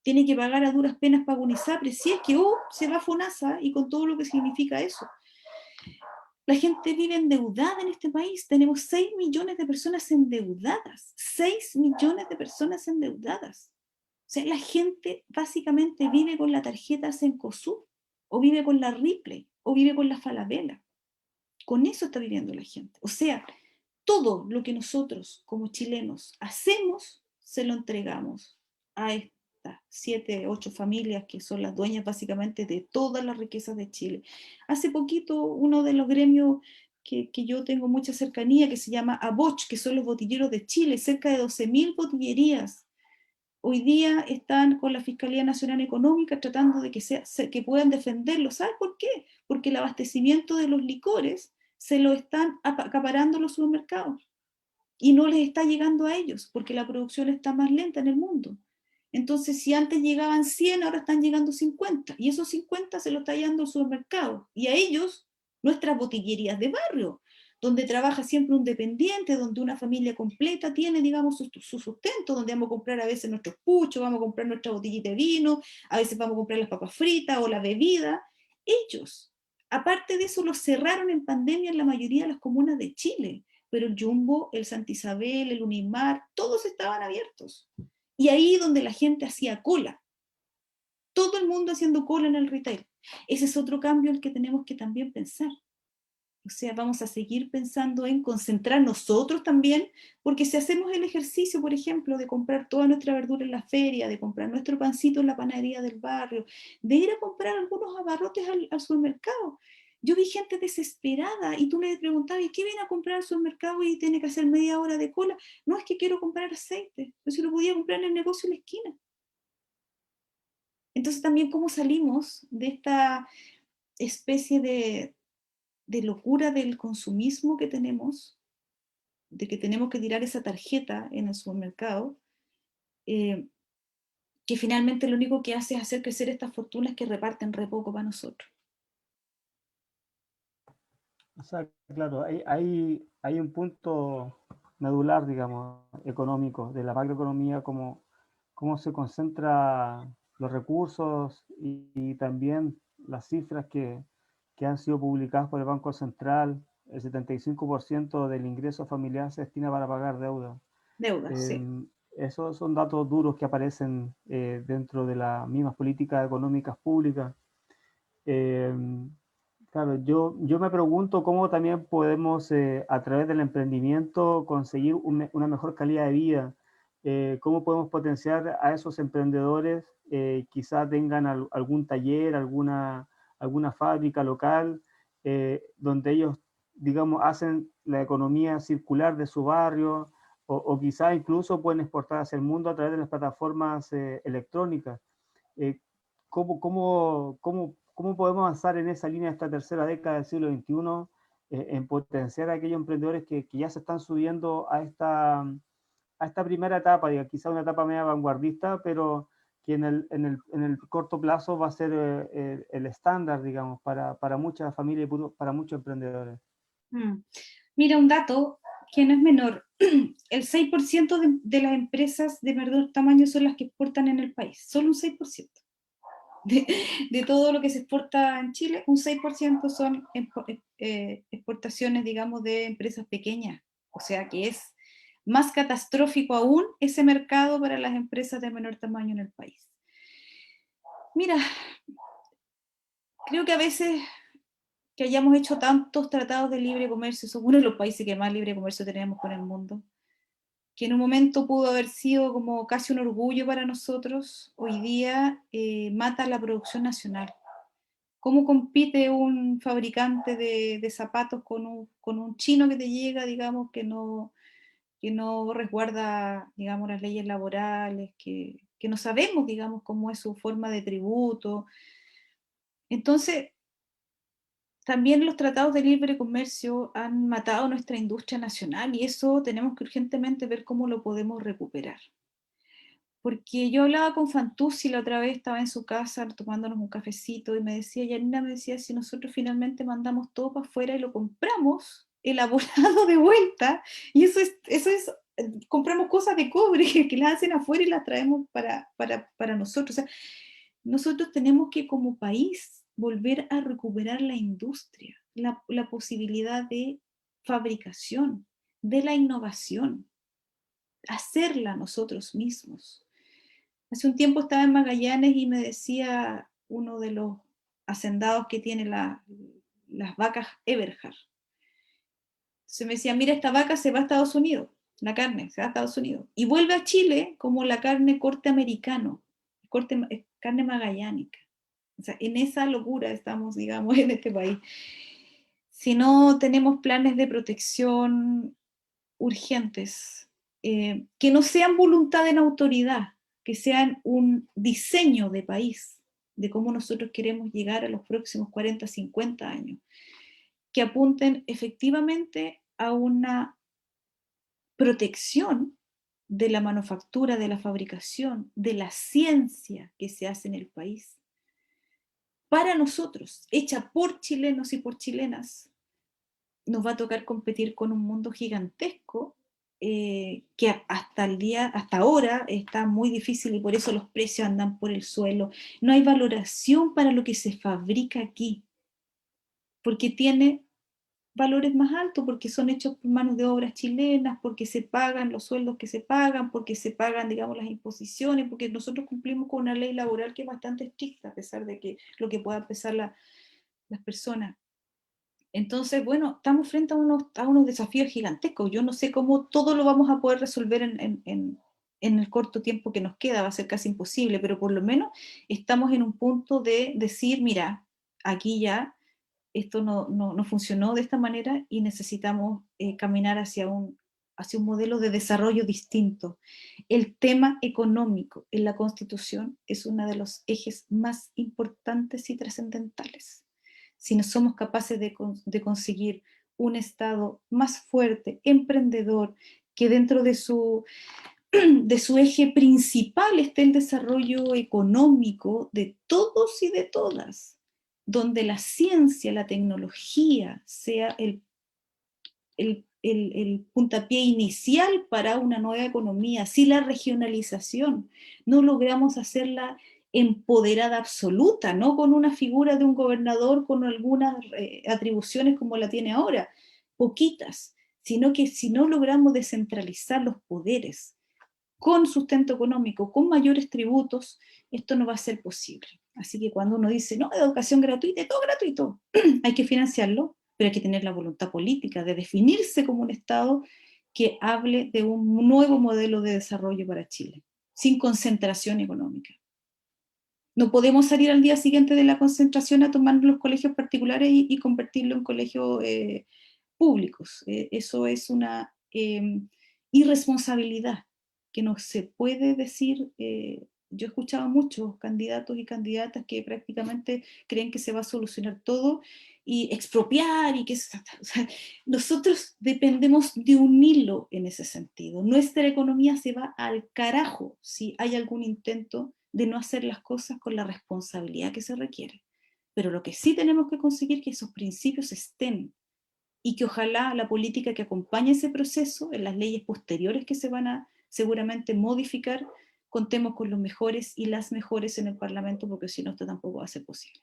Tiene que pagar a duras penas para un ISAPRE, si es que se va a FONASA y con todo lo que significa eso. La gente vive endeudada en este país, tenemos 6 millones de personas endeudadas, 6 millones de personas endeudadas. O sea, la gente básicamente vive con la tarjeta Cencosud, o vive con la Ripley, o vive con la Falabella. Con eso está viviendo la gente. O sea, todo lo que nosotros como chilenos hacemos, se lo entregamos a estas 7, 8 familias que son las dueñas básicamente de todas las riquezas de Chile. Hace poquito uno de los gremios que yo tengo mucha cercanía, que se llama ABOCH, que son los botilleros de Chile, cerca de 12.000 botillerías. Hoy día están con la Fiscalía Nacional Económica tratando de que puedan defenderlo. ¿Sabes por qué? Porque el abastecimiento de los licores se lo están acaparando los supermercados y no les está llegando a ellos porque la producción está más lenta en el mundo. Entonces, si antes llegaban 100, ahora están llegando 50 y esos 50 se los está llevando el supermercado y a ellos nuestras botillerías de barrio, donde trabaja siempre un dependiente, donde una familia completa tiene, digamos, su sustento, donde vamos a comprar a veces nuestros puchos, vamos a comprar nuestra botellita de vino, a veces vamos a comprar las papas fritas o la bebida. Ellos, aparte de eso, los cerraron en pandemia en la mayoría de las comunas de Chile, pero el Jumbo, el Santa Isabel, el Unimar, todos estaban abiertos. Y ahí donde la gente hacía cola, todo el mundo haciendo cola en el retail. Ese es otro cambio el que tenemos que también pensar. O sea, vamos a seguir pensando en concentrar nosotros también, porque si hacemos el ejercicio, por ejemplo, de comprar toda nuestra verdura en la feria, de comprar nuestro pancito en la panadería del barrio, de ir a comprar algunos abarrotes al supermercado. Yo vi gente desesperada y tú le preguntabas, ¿y qué viene a comprar al supermercado y tiene que hacer media hora de cola? No, es que quiero comprar aceite, pero si lo podía comprar en el negocio en la esquina. Entonces también cómo salimos de esta especie de locura del consumismo que tenemos, de que tenemos que tirar esa tarjeta en el supermercado, eh, que finalmente lo único que hace es hacer crecer estas fortunas que reparten re poco para nosotros. O sea, claro, hay un punto medular, digamos, económico, de la macroeconomía, cómo se concentra los recursos y también las cifras que han sido publicadas por el Banco Central. El 75% del ingreso familiar se destina para pagar deuda. Deudas, sí. Esos son datos duros que aparecen dentro de las mismas políticas económicas públicas. Eh, claro, yo me pregunto cómo también podemos, a través del emprendimiento, conseguir una mejor calidad de vida. Cómo podemos potenciar a esos emprendedores, quizás tengan algún taller, alguna fábrica local, donde ellos, digamos, hacen la economía circular de su barrio, o quizás incluso pueden exportar hacia el mundo a través de las plataformas electrónicas. Eh, ¿Cómo podemos avanzar en esa línea de esta tercera década del siglo XXI, en potenciar a aquellos emprendedores que ya se están subiendo a esta primera etapa, digamos, quizá una etapa media vanguardista, pero que en el corto plazo va a ser el estándar, digamos, para muchas familias y para muchos emprendedores? Mm. Mira, un dato que no es menor. El 6% de las empresas de menor tamaño son las que exportan en el país, solo un 6%. De, de todo lo que se exporta en Chile, un 6% son exportaciones, digamos, de empresas pequeñas. O sea que es más catastrófico aún ese mercado para las empresas de menor tamaño en el país. Mira, creo que a veces que hayamos hecho tantos tratados de libre comercio, somos uno de los países que más libre comercio tenemos con el mundo, que en un momento pudo haber sido como casi un orgullo para nosotros, hoy día mata la producción nacional. ¿Cómo compite un fabricante de zapatos con un chino que te llega, digamos, que no resguarda, digamos, las leyes laborales, que no sabemos, digamos, cómo es su forma de tributo? Entonces, también los tratados de libre comercio han matado nuestra industria nacional y eso tenemos que urgentemente ver cómo lo podemos recuperar. Porque yo hablaba con Fantuzzi la otra vez, estaba en su casa tomándonos un cafecito y me decía, Yanina me decía, si nosotros finalmente mandamos todo para afuera y lo compramos elaborado de vuelta, y eso es compramos cosas de cobre que las hacen afuera y las traemos para nosotros. O sea, nosotros tenemos que como país volver a recuperar la industria, la posibilidad de fabricación, de la innovación, hacerla nosotros mismos. Hace un tiempo estaba en Magallanes y me decía uno de los hacendados que tiene las vacas Eberhard. Se me decía, mira, esta vaca se va a Estados Unidos, la carne se va a Estados Unidos, y vuelve a Chile como la carne corte americano, carne magallánica. O sea, en esa locura estamos, digamos, en este país. Si no tenemos planes de protección urgentes, que no sean voluntad en autoridad, que sean un diseño de país, de cómo nosotros queremos llegar a los próximos 40, 50 años, que apunten efectivamente a una protección de la manufactura, de la fabricación, de la ciencia que se hace en el país, para nosotros, hecha por chilenos y por chilenas. Nos va a tocar competir con un mundo gigantesco que hasta ahora está muy difícil y por eso los precios andan por el suelo. No hay valoración para lo que se fabrica aquí, porque tiene valores más altos, porque son hechos por manos de obras chilenas, porque se pagan los sueldos que se pagan, porque se pagan, digamos, las imposiciones, porque nosotros cumplimos con una ley laboral que es bastante estricta, a pesar de que lo que puedan pensar las personas. Entonces, bueno, estamos frente a unos desafíos gigantescos. Yo no sé cómo todo lo vamos a poder resolver en el corto tiempo que nos queda, va a ser casi imposible, pero por lo menos estamos en un punto de decir, mira, aquí ya esto no funcionó de esta manera y necesitamos caminar hacia un modelo de desarrollo distinto. El tema económico en la Constitución es uno de los ejes más importantes y trascendentales. Si no somos capaces de conseguir un Estado más fuerte, emprendedor, que dentro de su de su eje principal esté el desarrollo económico de todos y de todas, donde la ciencia, la tecnología sea el puntapié inicial para una nueva economía, si la regionalización no logramos hacerla empoderada absoluta, no con una figura de un gobernador con algunas atribuciones como la tiene ahora, poquitas, sino que si no logramos descentralizar los poderes con sustento económico, con mayores tributos, esto no va a ser posible. Así que cuando uno dice, no, educación gratuita, todo gratuito, hay que financiarlo, pero hay que tener la voluntad política de definirse como un Estado que hable de un nuevo modelo de desarrollo para Chile, sin concentración económica. No podemos salir al día siguiente de la concentración a tomar los colegios particulares y convertirlo en colegios públicos. Eso es una irresponsabilidad que no se puede decir. Yo he escuchado a muchos candidatos y candidatas que prácticamente creen que se va a solucionar todo y expropiar y que o sea, nosotros dependemos de un hilo en ese sentido. Nuestra economía se va al carajo si hay algún intento de no hacer las cosas con la responsabilidad que se requiere. Pero lo que sí tenemos que conseguir es que esos principios estén y que ojalá la política que acompañe ese proceso, en las leyes posteriores que se van a seguramente modificar, contemos con los mejores y las mejores en el Parlamento, porque si no, esto tampoco va a ser posible.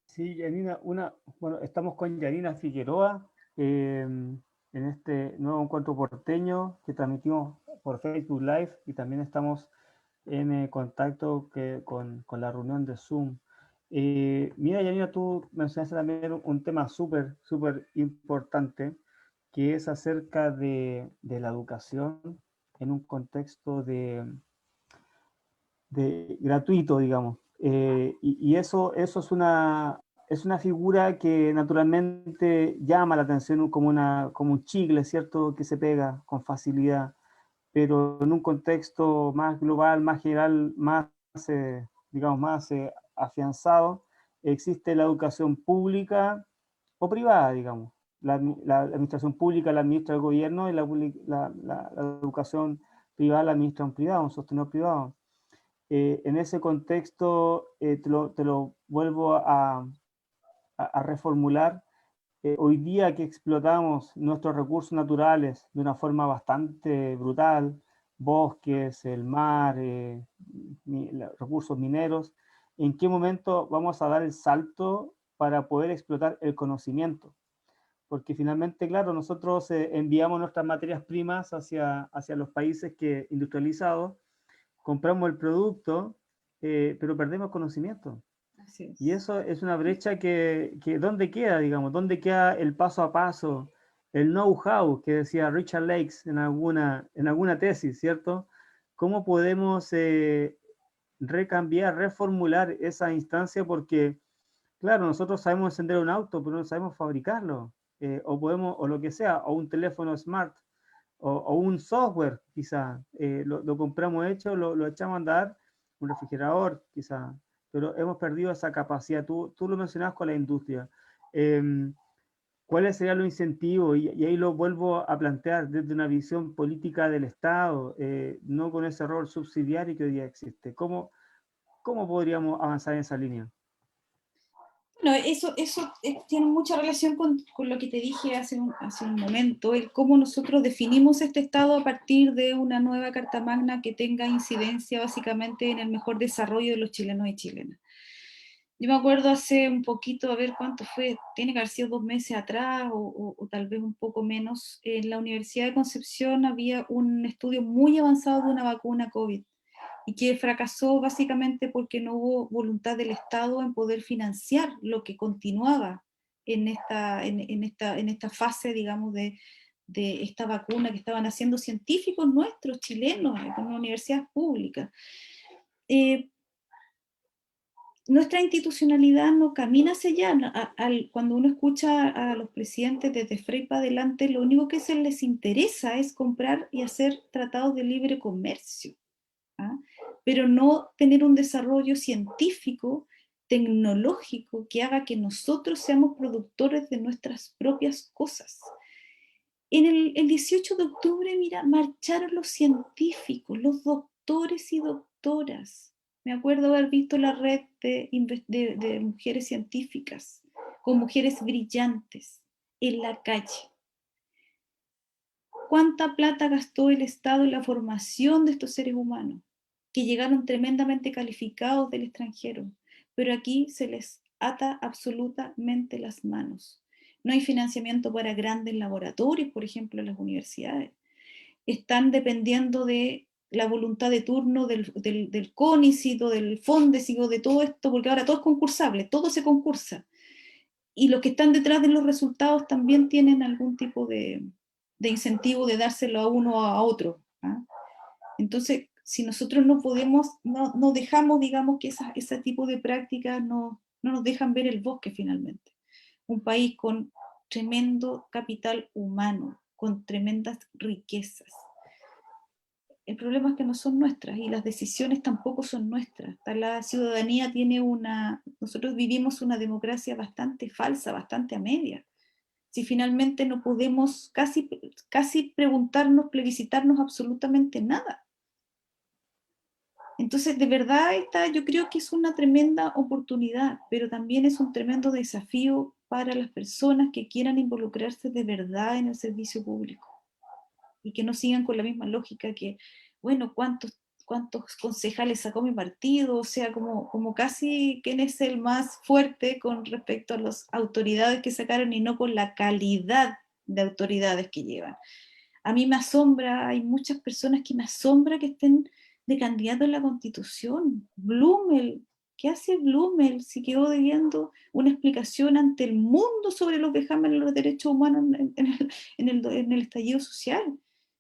Sí, Yanina, bueno, estamos con Yanina Figueroa en este nuevo encuentro porteño que transmitimos por Facebook Live y también estamos en contacto con la reunión de Zoom. Mira, Yanina, tú mencionaste también un tema súper importante, que es acerca de la educación en un contexto de gratuito, digamos. Y eso es una figura que naturalmente llama la atención como un chicle, ¿cierto? Que se pega con facilidad, pero en un contexto más global, más general, más, digamos, más afianzado, existe la educación pública o privada, digamos. La administración pública la administra el gobierno y la educación privada la administra un privado, un sostenedor privado. En ese contexto, te lo vuelvo a reformular. Hoy día que explotamos nuestros recursos naturales de una forma bastante brutal, bosques, el mar, recursos mineros, ¿en qué momento vamos a dar el salto para poder explotar el conocimiento? Porque finalmente, claro, nosotros enviamos nuestras materias primas hacia los países industrializados, compramos el producto, pero perdemos conocimiento. Así Y es. eso es una brecha que ¿dónde queda, digamos? ¿Dónde queda el paso a paso, el know-how que decía Richard Lakes en alguna tesis, ¿cierto? ¿Cómo podemos recambiar, reformular esa instancia? Porque, claro, nosotros sabemos encender un auto, pero no sabemos fabricarlo, o lo que sea, o un teléfono smart, o un software, quizá, lo compramos hecho, lo echamos a andar, un refrigerador, quizá, pero hemos perdido esa capacidad. Tú lo mencionabas con la industria. Eh, ¿Cuáles serían los incentivos? Y ahí lo vuelvo a plantear desde una visión política del Estado, no con ese rol subsidiario que hoy día existe. ¿Cómo podríamos avanzar en esa línea? Bueno, eso tiene mucha relación con lo que te dije hace un momento, el cómo nosotros definimos este Estado a partir de una nueva Carta Magna que tenga incidencia básicamente en el mejor desarrollo de los chilenos y chilenas. Yo me acuerdo hace un poquito, a ver cuánto fue, tiene que haber sido 2 meses atrás o tal vez un poco menos, en la Universidad de Concepción había un estudio muy avanzado de una vacuna COVID y que fracasó básicamente porque no hubo voluntad del Estado en poder financiar lo que continuaba en esta fase, digamos, de esta vacuna que estaban haciendo científicos nuestros, chilenos, en universidades públicas. Eh, Nuestra institucionalidad no camina hacia allá. Cuando uno escucha a los presidentes desde Frei para adelante, lo único que se les interesa es comprar y hacer tratados de libre comercio. ¿Ah? Pero no tener un desarrollo científico, tecnológico, que haga que nosotros seamos productores de nuestras propias cosas. el 18 de octubre, mira, marcharon los científicos, los doctores y doctoras. Me acuerdo haber visto la red de mujeres científicas, con mujeres brillantes, en la calle. ¿Cuánta plata gastó el Estado en la formación de estos seres humanos? Que llegaron tremendamente calificados del extranjero, pero aquí se les ata absolutamente las manos. No hay financiamiento para grandes laboratorios, por ejemplo, en las universidades. Están dependiendo de la voluntad de turno del CONICYT, del FONDESIC, de todo esto, porque ahora todo es concursable, todo se concursa. Y los que están detrás de los resultados también tienen algún tipo de incentivo de dárselo a uno o a otro. ¿Ah? Entonces, si nosotros no podemos, no dejamos, digamos, que ese tipo de prácticas no nos dejan ver el bosque finalmente. Un país con tremendo capital humano, con tremendas riquezas. El problema es que no son nuestras y las decisiones tampoco son nuestras. La ciudadanía tiene nosotros vivimos una democracia bastante falsa, bastante a media. Si finalmente no podemos casi preguntarnos, plebiscitarnos absolutamente nada. Entonces, de verdad, yo creo que es una tremenda oportunidad, pero también es un tremendo desafío para las personas que quieran involucrarse de verdad en el servicio público y que no sigan con la misma lógica que, bueno, ¿cuántos concejales sacó mi partido? O sea, como casi quién es el más fuerte con respecto a las autoridades que sacaron y no con la calidad de autoridades que llevan. A mí me asombra, hay muchas personas que me asombra que estén de candidato en la Constitución. Blumel, ¿qué hace Blumel si quedó debiendo una explicación ante el mundo sobre los vejámenes de los derechos humanos en el estallido social?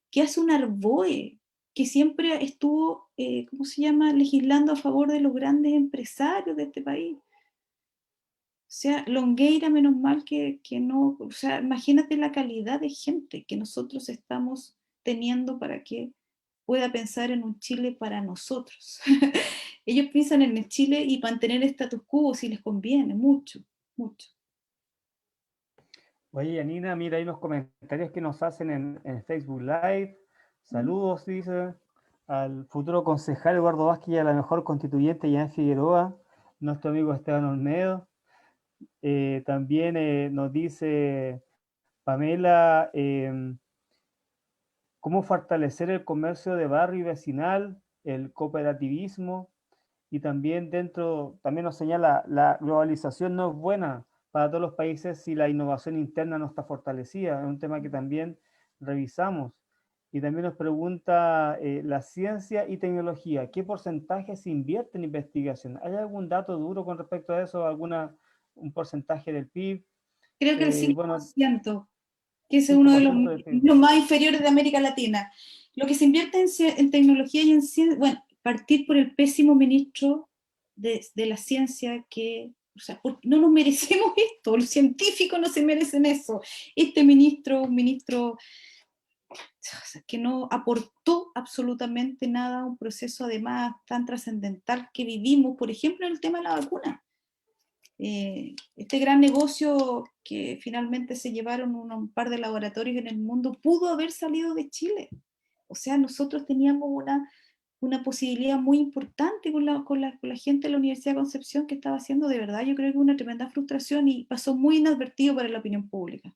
¿Qué hace un Arboe que siempre estuvo, ¿cómo se llama?, legislando a favor de los grandes empresarios de este país? O sea, Longueira, menos mal que no, o sea, imagínate la calidad de gente que nosotros estamos teniendo para que pueda pensar en un Chile para nosotros. Ellos piensan en el Chile y mantener el status quo si les conviene, mucho, mucho. Oye, Yanina, mira ahí los comentarios que nos hacen en Facebook Live. Saludos, dice, al futuro concejal Eduardo Vázquez y a la mejor constituyente Jan Figueroa, nuestro amigo Esteban Olmedo. También nos dice Pamela, cómo fortalecer el comercio de barrio y vecinal, el cooperativismo, y también también nos señala, la globalización no es buena para todos los países si la innovación interna no está fortalecida. Es un tema que también revisamos. Y también nos pregunta la ciencia y tecnología, ¿qué porcentaje se invierte en investigación? ¿Hay algún dato duro con respecto a eso? ¿Un porcentaje del PIB? Creo que el Bueno, 5%, que es uno de 5% del PIB. los más inferiores de América Latina. Lo que se invierte en tecnología y en ciencia, bueno, partir por el pésimo ministro de la ciencia que, o sea, no nos merecemos esto, los científicos no se merecen eso. Este ministro, un ministro que no aportó absolutamente nada a un proceso además tan trascendental que vivimos, por ejemplo, en el tema de la vacuna. Este gran negocio que finalmente se llevaron un par de laboratorios en el mundo pudo haber salido de Chile. O sea, nosotros teníamos una posibilidad muy importante con la gente de la Universidad de Concepción que estaba haciendo de verdad, yo creo que una tremenda frustración y pasó muy inadvertido para la opinión pública.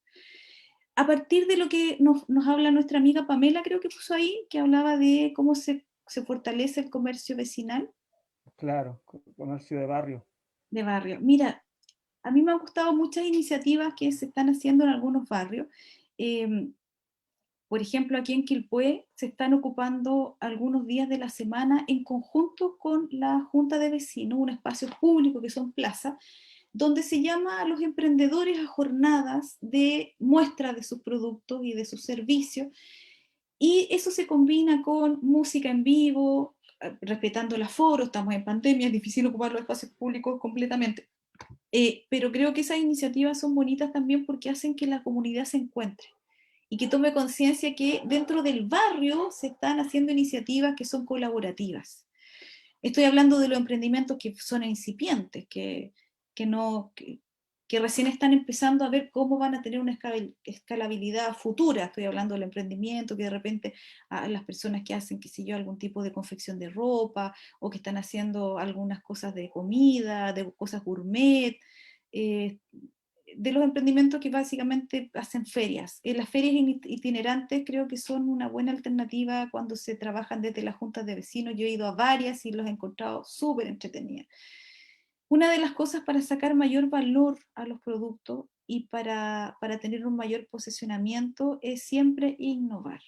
A partir de lo que nos habla nuestra amiga Pamela, creo que puso ahí, que hablaba de cómo se fortalece el comercio vecinal. Claro, comercio de barrio. De barrio. Mira, a mí me han gustado muchas iniciativas que se están haciendo en algunos barrios. Por ejemplo, aquí en Quilpué se están ocupando algunos días de la semana en conjunto con la Junta de Vecinos, un espacio público que son plazas, donde se llama a los emprendedores a jornadas de muestra de sus productos y de sus servicios, y eso se combina con música en vivo, respetando el aforo, estamos en pandemia, es difícil ocupar los espacios públicos completamente. Pero creo que esas iniciativas son bonitas también porque hacen que la comunidad se encuentre y que tome conciencia que dentro del barrio se están haciendo iniciativas que son colaborativas. Estoy hablando de los emprendimientos que son incipientes, que que recién están empezando a ver cómo van a tener una escalabilidad futura. Estoy hablando del emprendimiento, que de repente a las personas que hacen, qué sé yo, algún tipo de confección de ropa, o que están haciendo algunas cosas de comida, de cosas gourmet, de los emprendimientos que básicamente hacen ferias. Las ferias itinerantes creo que son una buena alternativa cuando se trabajan desde las juntas de vecinos. Yo he ido a varias y los he encontrado súper entretenidas. Una de las cosas para sacar mayor valor a los productos y para tener un mayor posicionamiento es siempre innovar.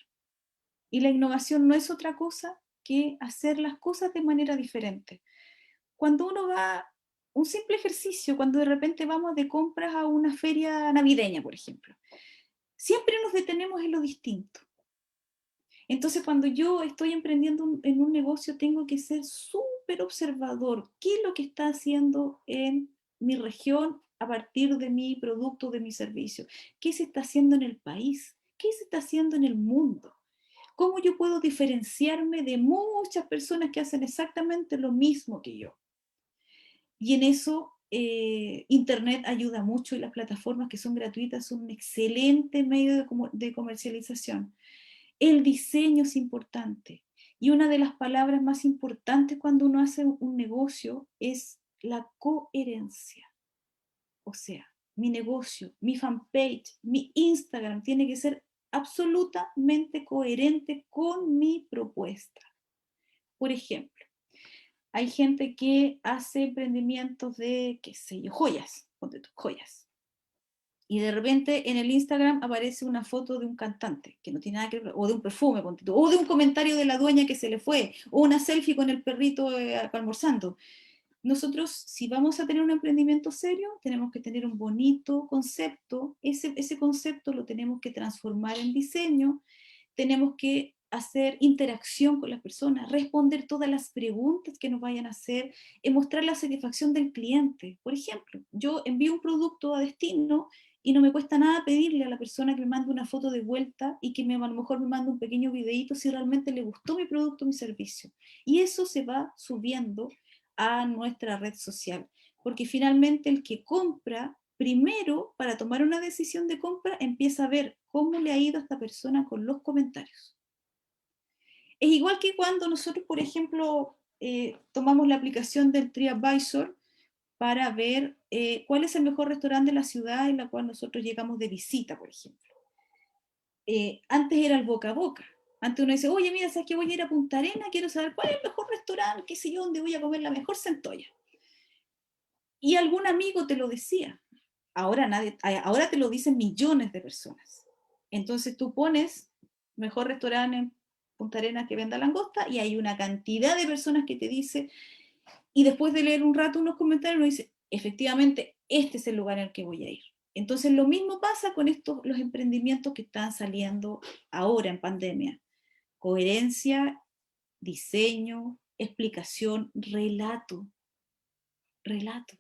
Y la innovación no es otra cosa que hacer las cosas de manera diferente. Cuando uno va, un simple ejercicio, cuando de repente vamos de compras a una feria navideña, por ejemplo, siempre nos detenemos en lo distinto. Entonces, cuando yo estoy emprendiendo en un negocio, tengo que ser súper observador. ¿Qué es lo que está haciendo en mi región a partir de mi producto, de mi servicio? ¿Qué se está haciendo en el país? ¿Qué se está haciendo en el mundo? ¿Cómo yo puedo diferenciarme de muchas personas que hacen exactamente lo mismo que yo? Y en eso Internet ayuda mucho, y las plataformas que son gratuitas son un excelente medio de comercialización. El diseño es importante. Y una de las palabras más importantes cuando uno hace un negocio es la coherencia. O sea, mi negocio, mi fanpage, mi Instagram tiene que ser absolutamente coherente con mi propuesta. Por ejemplo, hay gente que hace emprendimientos de, qué sé yo, joyas, ponte tú, joyas. Y de repente en el Instagram aparece una foto de un cantante, que no tiene nada que ver, o de un perfume, ponte tú, o de un comentario de la dueña que se le fue, o una selfie con el perrito almorzando. Nosotros, si vamos a tener un emprendimiento serio, tenemos que tener un bonito concepto. Ese concepto lo tenemos que transformar en diseño, tenemos que hacer interacción con las personas, responder todas las preguntas que nos vayan a hacer, mostrar la satisfacción del cliente. Por ejemplo, yo envío un producto a destino y no me cuesta nada pedirle a la persona que me mande una foto de vuelta y que a lo mejor me mande un pequeño videíto si realmente le gustó mi producto o mi servicio. Y eso se va subiendo a nuestra red social, porque finalmente el que compra, primero, para tomar una decisión de compra, empieza a ver cómo le ha ido a esta persona con los comentarios. Es igual que cuando nosotros, por ejemplo, tomamos la aplicación del TripAdvisor para ver cuál es el mejor restaurante de la ciudad en la cual nosotros llegamos de visita, por ejemplo. Antes era el boca a boca. Antes uno dice, oye, mira, ¿sabes qué? Voy a ir a Punta Arenas, quiero saber cuál es el mejor restaurante, qué sé yo, dónde voy a comer la mejor centolla. Y algún amigo te lo decía. Ahora te lo dicen millones de personas. Entonces tú pones mejor restaurante en Punta Arenas que venda langosta y hay una cantidad de personas que te dice, y después de leer un rato unos comentarios uno dice, efectivamente, este es el lugar al que voy a ir. Entonces lo mismo pasa con los emprendimientos que están saliendo ahora en pandemia. Coherencia, diseño, explicación, relato. Relato.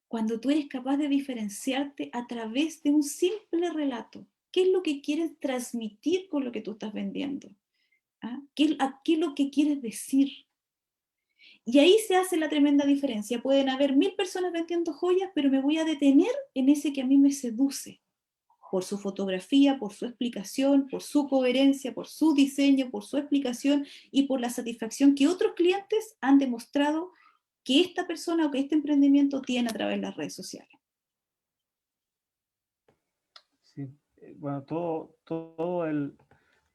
Cuando tú eres capaz de diferenciarte a través de un simple relato, ¿qué es lo que quieres transmitir con lo que tú estás vendiendo? ¿Ah? ¿Qué es lo que quieres decir? Y ahí se hace la tremenda diferencia. Pueden haber 1000 personas vendiendo joyas, pero me voy a detener en ese que a mí me seduce, por su fotografía, por su explicación, por su coherencia, por su diseño, por su explicación y por la satisfacción que otros clientes han demostrado que esta persona o que este emprendimiento tiene a través de las redes sociales. Sí. Bueno,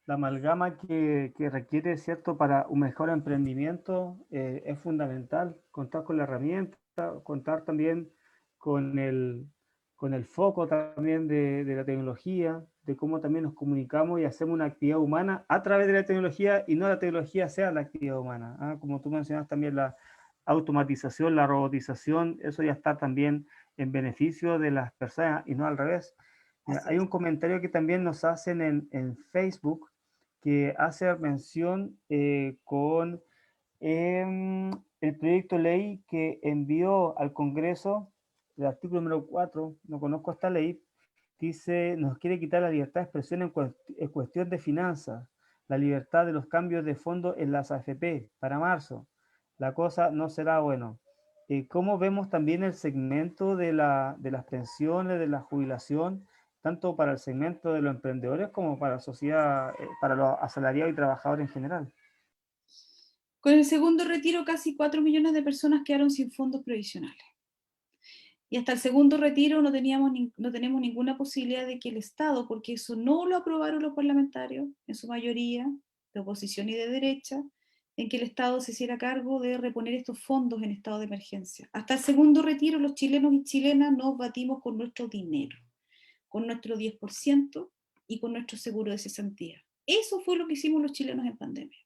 la amalgama que requiere, ¿cierto?, para un mejor emprendimiento es fundamental. Contar con la herramienta, contar también con el foco también de la tecnología, de cómo también nos comunicamos y hacemos una actividad humana a través de la tecnología y no la tecnología sea la actividad humana. ¿Ah? Como tú mencionas también la automatización, la robotización, eso ya está también en beneficio de las personas y no al revés. Mira, hay un comentario que también nos hacen en Facebook que hace mención con el proyecto de ley que envió al Congreso, el artículo número 4, no conozco esta ley, dice, nos quiere quitar la libertad de expresión en cuestión de finanzas, la libertad de los cambios de fondo en las AFP para marzo. La cosa no será bueno. ¿Cómo vemos también el segmento de las pensiones, de la jubilación, tanto para el segmento de los emprendedores como para la sociedad, para los asalariados y trabajadores en general? Con el segundo retiro, casi 4 millones de personas quedaron sin fondos previsionales. Y hasta el segundo retiro no tenemos ninguna posibilidad de que el Estado, porque eso no lo aprobaron los parlamentarios, en su mayoría, de oposición y de derecha, en que el Estado se hiciera cargo de reponer estos fondos en estado de emergencia. Hasta el segundo retiro, los chilenos y chilenas nos batimos con nuestro dinero, con nuestro 10% y con nuestro seguro de cesantía. Eso fue lo que hicimos los chilenos en pandemia.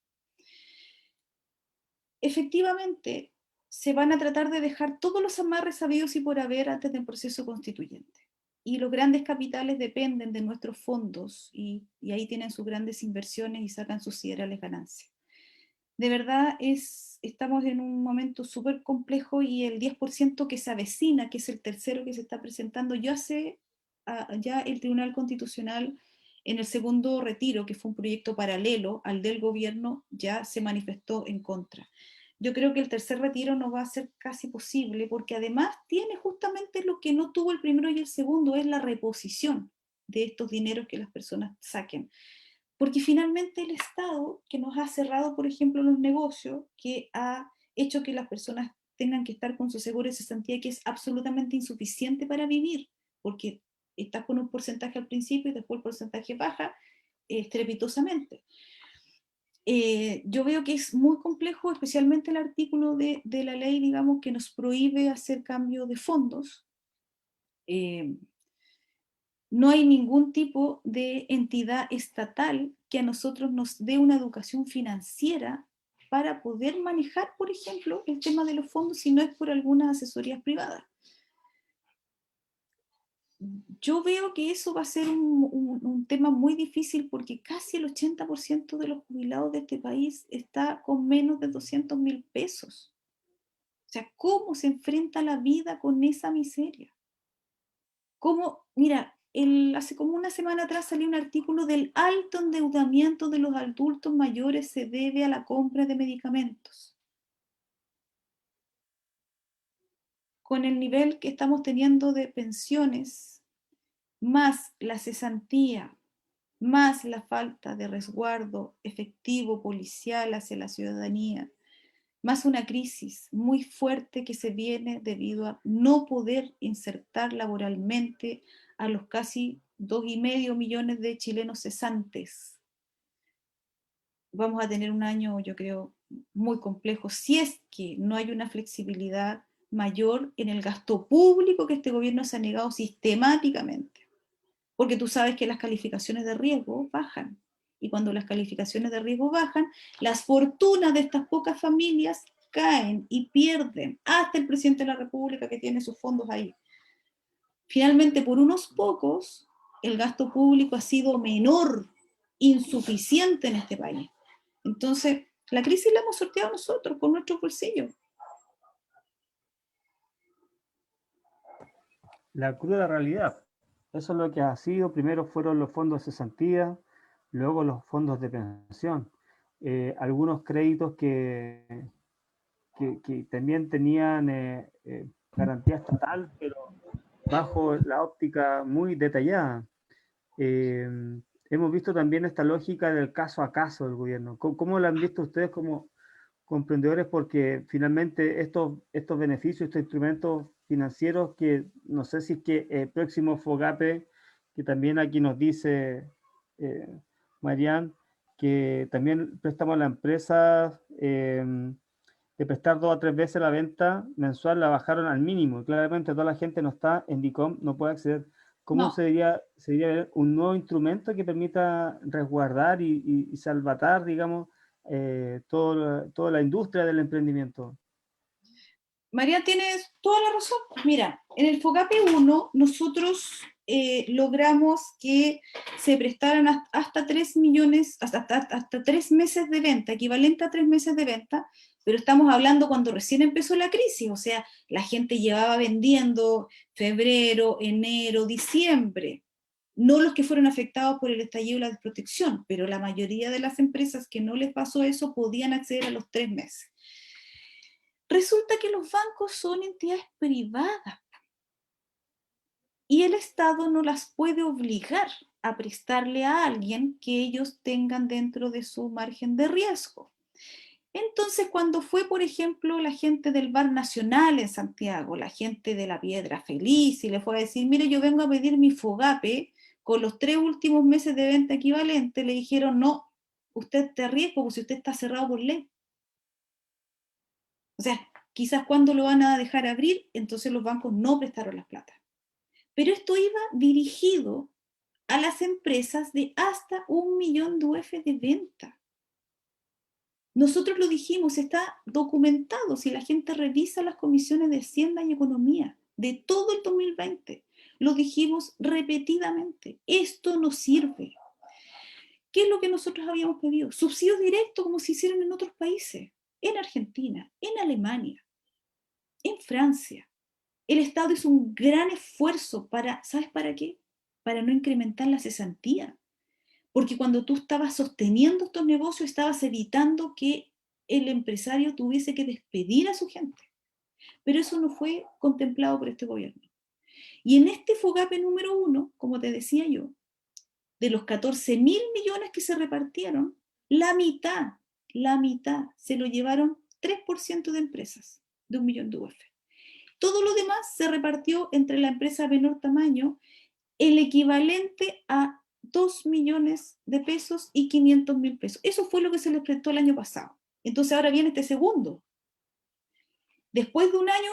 Efectivamente, se van a tratar de dejar todos los amarres sabidos y por haber antes del proceso constituyente. Y los grandes capitales dependen de nuestros fondos y ahí tienen sus grandes inversiones y sacan sus siderales ganancias. De verdad, estamos en un momento súper complejo y el 10% que se avecina, que es el tercero que se está presentando, ya el Tribunal Constitucional en el segundo retiro, que fue un proyecto paralelo al del gobierno, ya se manifestó en contra. Yo creo que el tercer retiro no va a ser casi posible porque además tiene justamente lo que no tuvo el primero y el segundo, es la reposición de estos dineros que las personas saquen. Porque finalmente el Estado, que nos ha cerrado, por ejemplo, los negocios, que ha hecho que las personas tengan que estar con su seguro de cesantía, que es absolutamente insuficiente para vivir, porque estás con un porcentaje al principio y después el porcentaje baja estrepitosamente. Yo veo que es muy complejo, especialmente el artículo de la ley, digamos, que nos prohíbe hacer cambio de fondos. No hay ningún tipo de entidad estatal que a nosotros nos dé una educación financiera para poder manejar, por ejemplo, el tema de los fondos si no es por algunas asesorías privadas. Yo veo que eso va a ser un tema muy difícil porque casi el 80% de los jubilados de este país está con menos de 200.000 pesos. O sea, ¿cómo se enfrenta la vida con esa miseria? ¿Cómo? Mira, hace como una semana atrás salió un artículo del alto endeudamiento de los adultos mayores se debe a la compra de medicamentos. Con el nivel que estamos teniendo de pensiones, más la cesantía, más la falta de resguardo efectivo policial hacia la ciudadanía, más una crisis muy fuerte que se viene debido a no poder insertar laboralmente a los casi 2,5 millones de chilenos cesantes. Vamos a tener un año, yo creo, muy complejo si es que no hay una flexibilidad mayor en el gasto público que este gobierno se ha negado sistemáticamente. Porque tú sabes que las calificaciones de riesgo bajan. Y cuando las calificaciones de riesgo bajan, las fortunas de estas pocas familias caen y pierden, hasta el presidente de la República que tiene sus fondos ahí. Finalmente, por unos pocos, el gasto público ha sido menor, insuficiente en este país. Entonces, la crisis la hemos sorteado nosotros con nuestros bolsillos. La cruda realidad. Eso es lo que ha sido. Primero fueron los fondos de cesantía, luego los fondos de pensión. Algunos créditos que también tenían garantía estatal, pero bajo la óptica muy detallada. Eh, Hemos visto también esta lógica del caso a caso del gobierno. ¿Cómo la han visto ustedes como comprendedores? Porque finalmente estos beneficios, estos instrumentos financieros que no sé si es que el próximo FOGAPE, que también aquí nos dice eh, Marian, que también prestamos a la empresa de prestar 2 a 3 veces la venta mensual, la bajaron al mínimo. Claramente toda la gente no está en DICOM, no puede acceder. ¿Cómo No, sería ver un nuevo instrumento que permita resguardar y salvatar, digamos, toda la industria del emprendimiento? María, tienes toda la razón. Mira, en el FOGAPE 1 nosotros logramos que se prestaran hasta 3 millones, hasta 3 meses de venta, equivalente a 3 meses de venta, pero estamos hablando cuando recién empezó la crisis, o sea, la gente llevaba vendiendo febrero, enero, diciembre, no los que fueron afectados por el estallido y la desprotección, pero la mayoría de las empresas que no les pasó eso podían acceder a los 3 meses. Resulta que los bancos son entidades privadas y el Estado no las puede obligar a prestarle a alguien que ellos tengan dentro de su margen de riesgo. Entonces, cuando fue, por ejemplo, la gente del Bar Nacional en Santiago, la gente de la Piedra Feliz, y le fue a decir, mire, yo vengo a pedir mi FOGAPE, con los 3 últimos meses de venta equivalente, le dijeron, no, usted está a riesgo, porque si usted está cerrado por ley. O sea, quizás cuando lo van a dejar abrir, entonces los bancos no prestaron las plata. Pero esto iba dirigido a las empresas de hasta 1 millón de UF de venta. Nosotros lo dijimos, está documentado, si la gente revisa las comisiones de Hacienda y Economía de todo el 2020, lo dijimos repetidamente, esto no sirve. ¿Qué es lo que nosotros habíamos pedido? Subsidios directos como se hicieron en otros países, en Argentina, en Alemania, en Francia. El Estado hizo un gran esfuerzo para, ¿sabes para qué? Para no incrementar la cesantía. Porque cuando tú estabas sosteniendo estos negocios, estabas evitando que el empresario tuviese que despedir a su gente. Pero eso no fue contemplado por este gobierno. Y en este FOGAPE número 1, como te decía yo, de los 14.000 millones que se repartieron, la mitad se lo llevaron 3% de empresas de 1 millón de UF. Todo lo demás se repartió entre la empresa de menor tamaño, el equivalente a 2 millones de pesos y 500.000 pesos. Eso fue lo que se les prestó el año pasado. Entonces ahora viene este segundo. Después de un año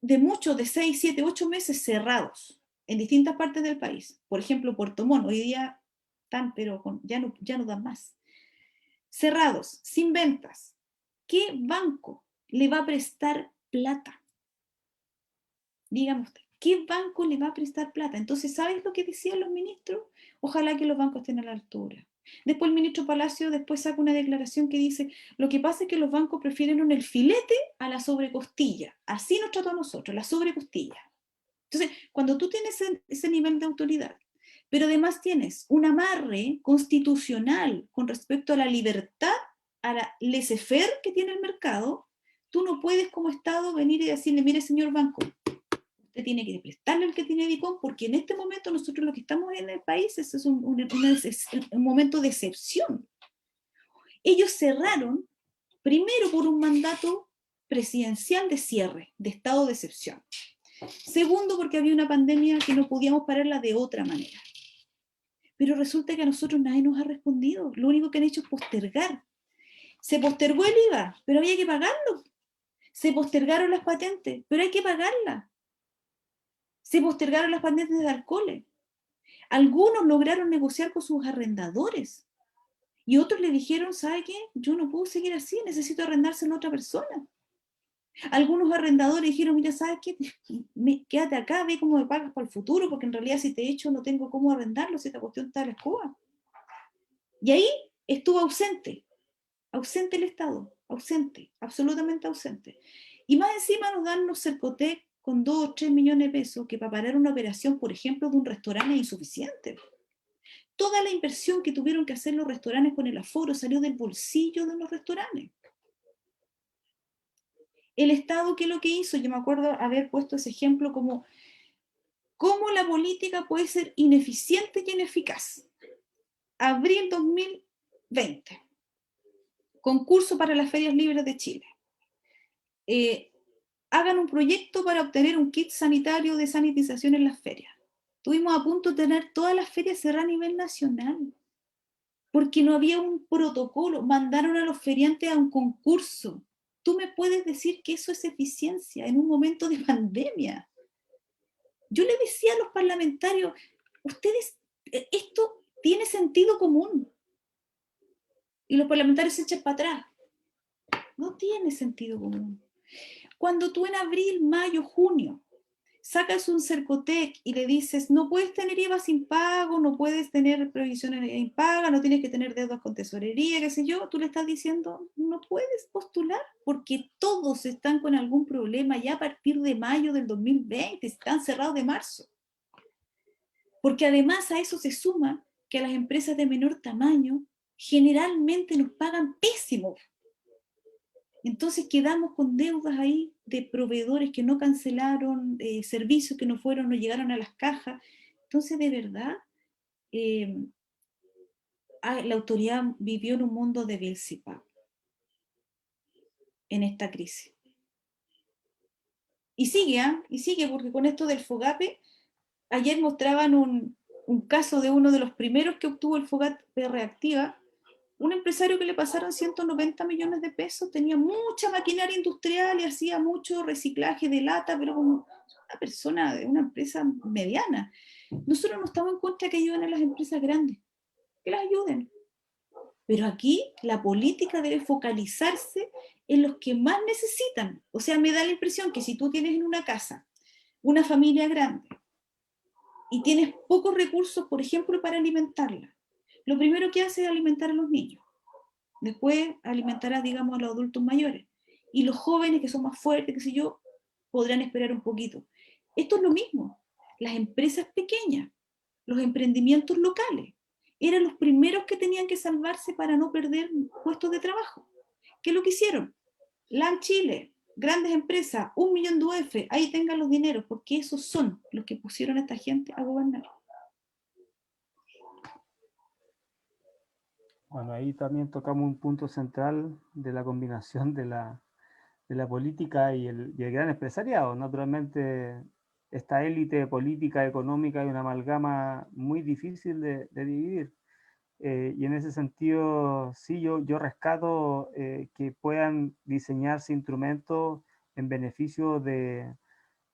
de muchos, de 6, 7, 8 meses cerrados en distintas partes del país. Por ejemplo, Puerto Montt, hoy día están, pero ya no dan más. Cerrados, sin ventas. ¿Qué banco le va a prestar plata? Dígame usted, ¿qué banco le va a prestar plata? Entonces, ¿sabes lo que decían los ministros? Ojalá que los bancos estén a la altura. Después el ministro Palacio después saca una declaración que dice, lo que pasa es que los bancos prefieren el filete a la sobrecostilla. Así nos trató a nosotros, la sobrecostilla. Entonces, cuando tú tienes ese nivel de autoridad, pero además tienes un amarre constitucional con respecto a la libertad, a la laissez-faire que tiene el mercado, tú no puedes como Estado venir y decirle, mire señor banco, usted tiene que prestarle al que tiene DICOM, porque en este momento nosotros lo que estamos en el país es un momento de excepción. Ellos cerraron primero por un mandato presidencial de cierre, de estado de excepción. Segundo, porque había una pandemia que no podíamos pararla de otra manera. Pero resulta que a nosotros nadie nos ha respondido. Lo único que han hecho es postergar. Se postergó el IVA, pero había que pagarlo. Se postergaron las patentes, pero hay que pagarlas. Se postergaron las patentes de alcoholes. Algunos lograron negociar con sus arrendadores. Y otros le dijeron, ¿sabe qué? Yo no puedo seguir así, necesito arrendárselo a otra persona. Algunos arrendadores dijeron, mira, ¿sabes qué? Quédate acá, ve cómo me pagas para el futuro, porque en realidad si te echo no tengo cómo arrendarlo, si esta cuestión está a la escoba. Y ahí estuvo ausente el Estado, ausente, absolutamente ausente. Y más encima nos dan los Cercotec con 2 o 3 millones de pesos, que para parar una operación, por ejemplo, de un restaurante es insuficiente. Toda la inversión que tuvieron que hacer los restaurantes con el aforo salió del bolsillo de los restaurantes. El Estado, ¿qué es lo que hizo? Yo me acuerdo haber puesto ese ejemplo como cómo la política puede ser ineficiente y ineficaz. Abril 2020. Concurso para las ferias libres de Chile. Hagan un proyecto para obtener un kit sanitario de sanitización en las ferias. Estuvimos a punto de tener todas las ferias cerradas a nivel nacional, porque no había un protocolo. Mandaron a los feriantes a un concurso. ¿Tú me puedes decir que eso es eficiencia en un momento de pandemia? Yo le decía a los parlamentarios, ustedes, esto tiene sentido común. Y los parlamentarios se echan para atrás. No tiene sentido común. Cuando tú en abril, mayo, junio sacas un Cercotec y le dices, no puedes tener IVA sin pago, no puedes tener provisiones impagas, no tienes que tener deudas con tesorería, qué sé yo, tú le estás diciendo, no puedes postular, porque todos están con algún problema ya a partir de mayo del 2020, están cerrados de marzo. Porque además a eso se suma que a las empresas de menor tamaño generalmente nos pagan pésimo. Entonces quedamos con deudas ahí de proveedores que no cancelaron, servicios que no fueron, no llegaron a las cajas. Entonces, de verdad, la autoridad vivió en un mundo de Beelzebub en esta crisis. Y sigue, y sigue, porque con esto del FOGAPE, ayer mostraban un caso de uno de los primeros que obtuvo el FOGAPE reactiva, un empresario que le pasaron 190 millones de pesos, tenía mucha maquinaria industrial y hacía mucho reciclaje de lata, pero como una persona de una empresa mediana. Nosotros no estamos en contra de que ayuden a las empresas grandes, que las ayuden. Pero aquí la política debe focalizarse en los que más necesitan. O sea, me da la impresión que si tú tienes en una casa una familia grande y tienes pocos recursos, por ejemplo, para alimentarla, lo primero que hace es alimentar a los niños. Después alimentarás, digamos, a los adultos mayores. Y los jóvenes que son más fuertes, qué sé yo, podrán esperar un poquito. Esto es lo mismo. Las empresas pequeñas, los emprendimientos locales, eran los primeros que tenían que salvarse para no perder puestos de trabajo. ¿Qué es lo que hicieron? LAN Chile, grandes empresas, 1 millón de UF, ahí tengan los dineros, porque esos son los que pusieron a esta gente a gobernar. Bueno, ahí también tocamos un punto central de la combinación de la política y el gran empresariado. Naturalmente, esta élite política, económica, es una amalgama muy difícil de dividir. Y en ese sentido, sí, yo rescato que puedan diseñarse instrumentos en beneficio de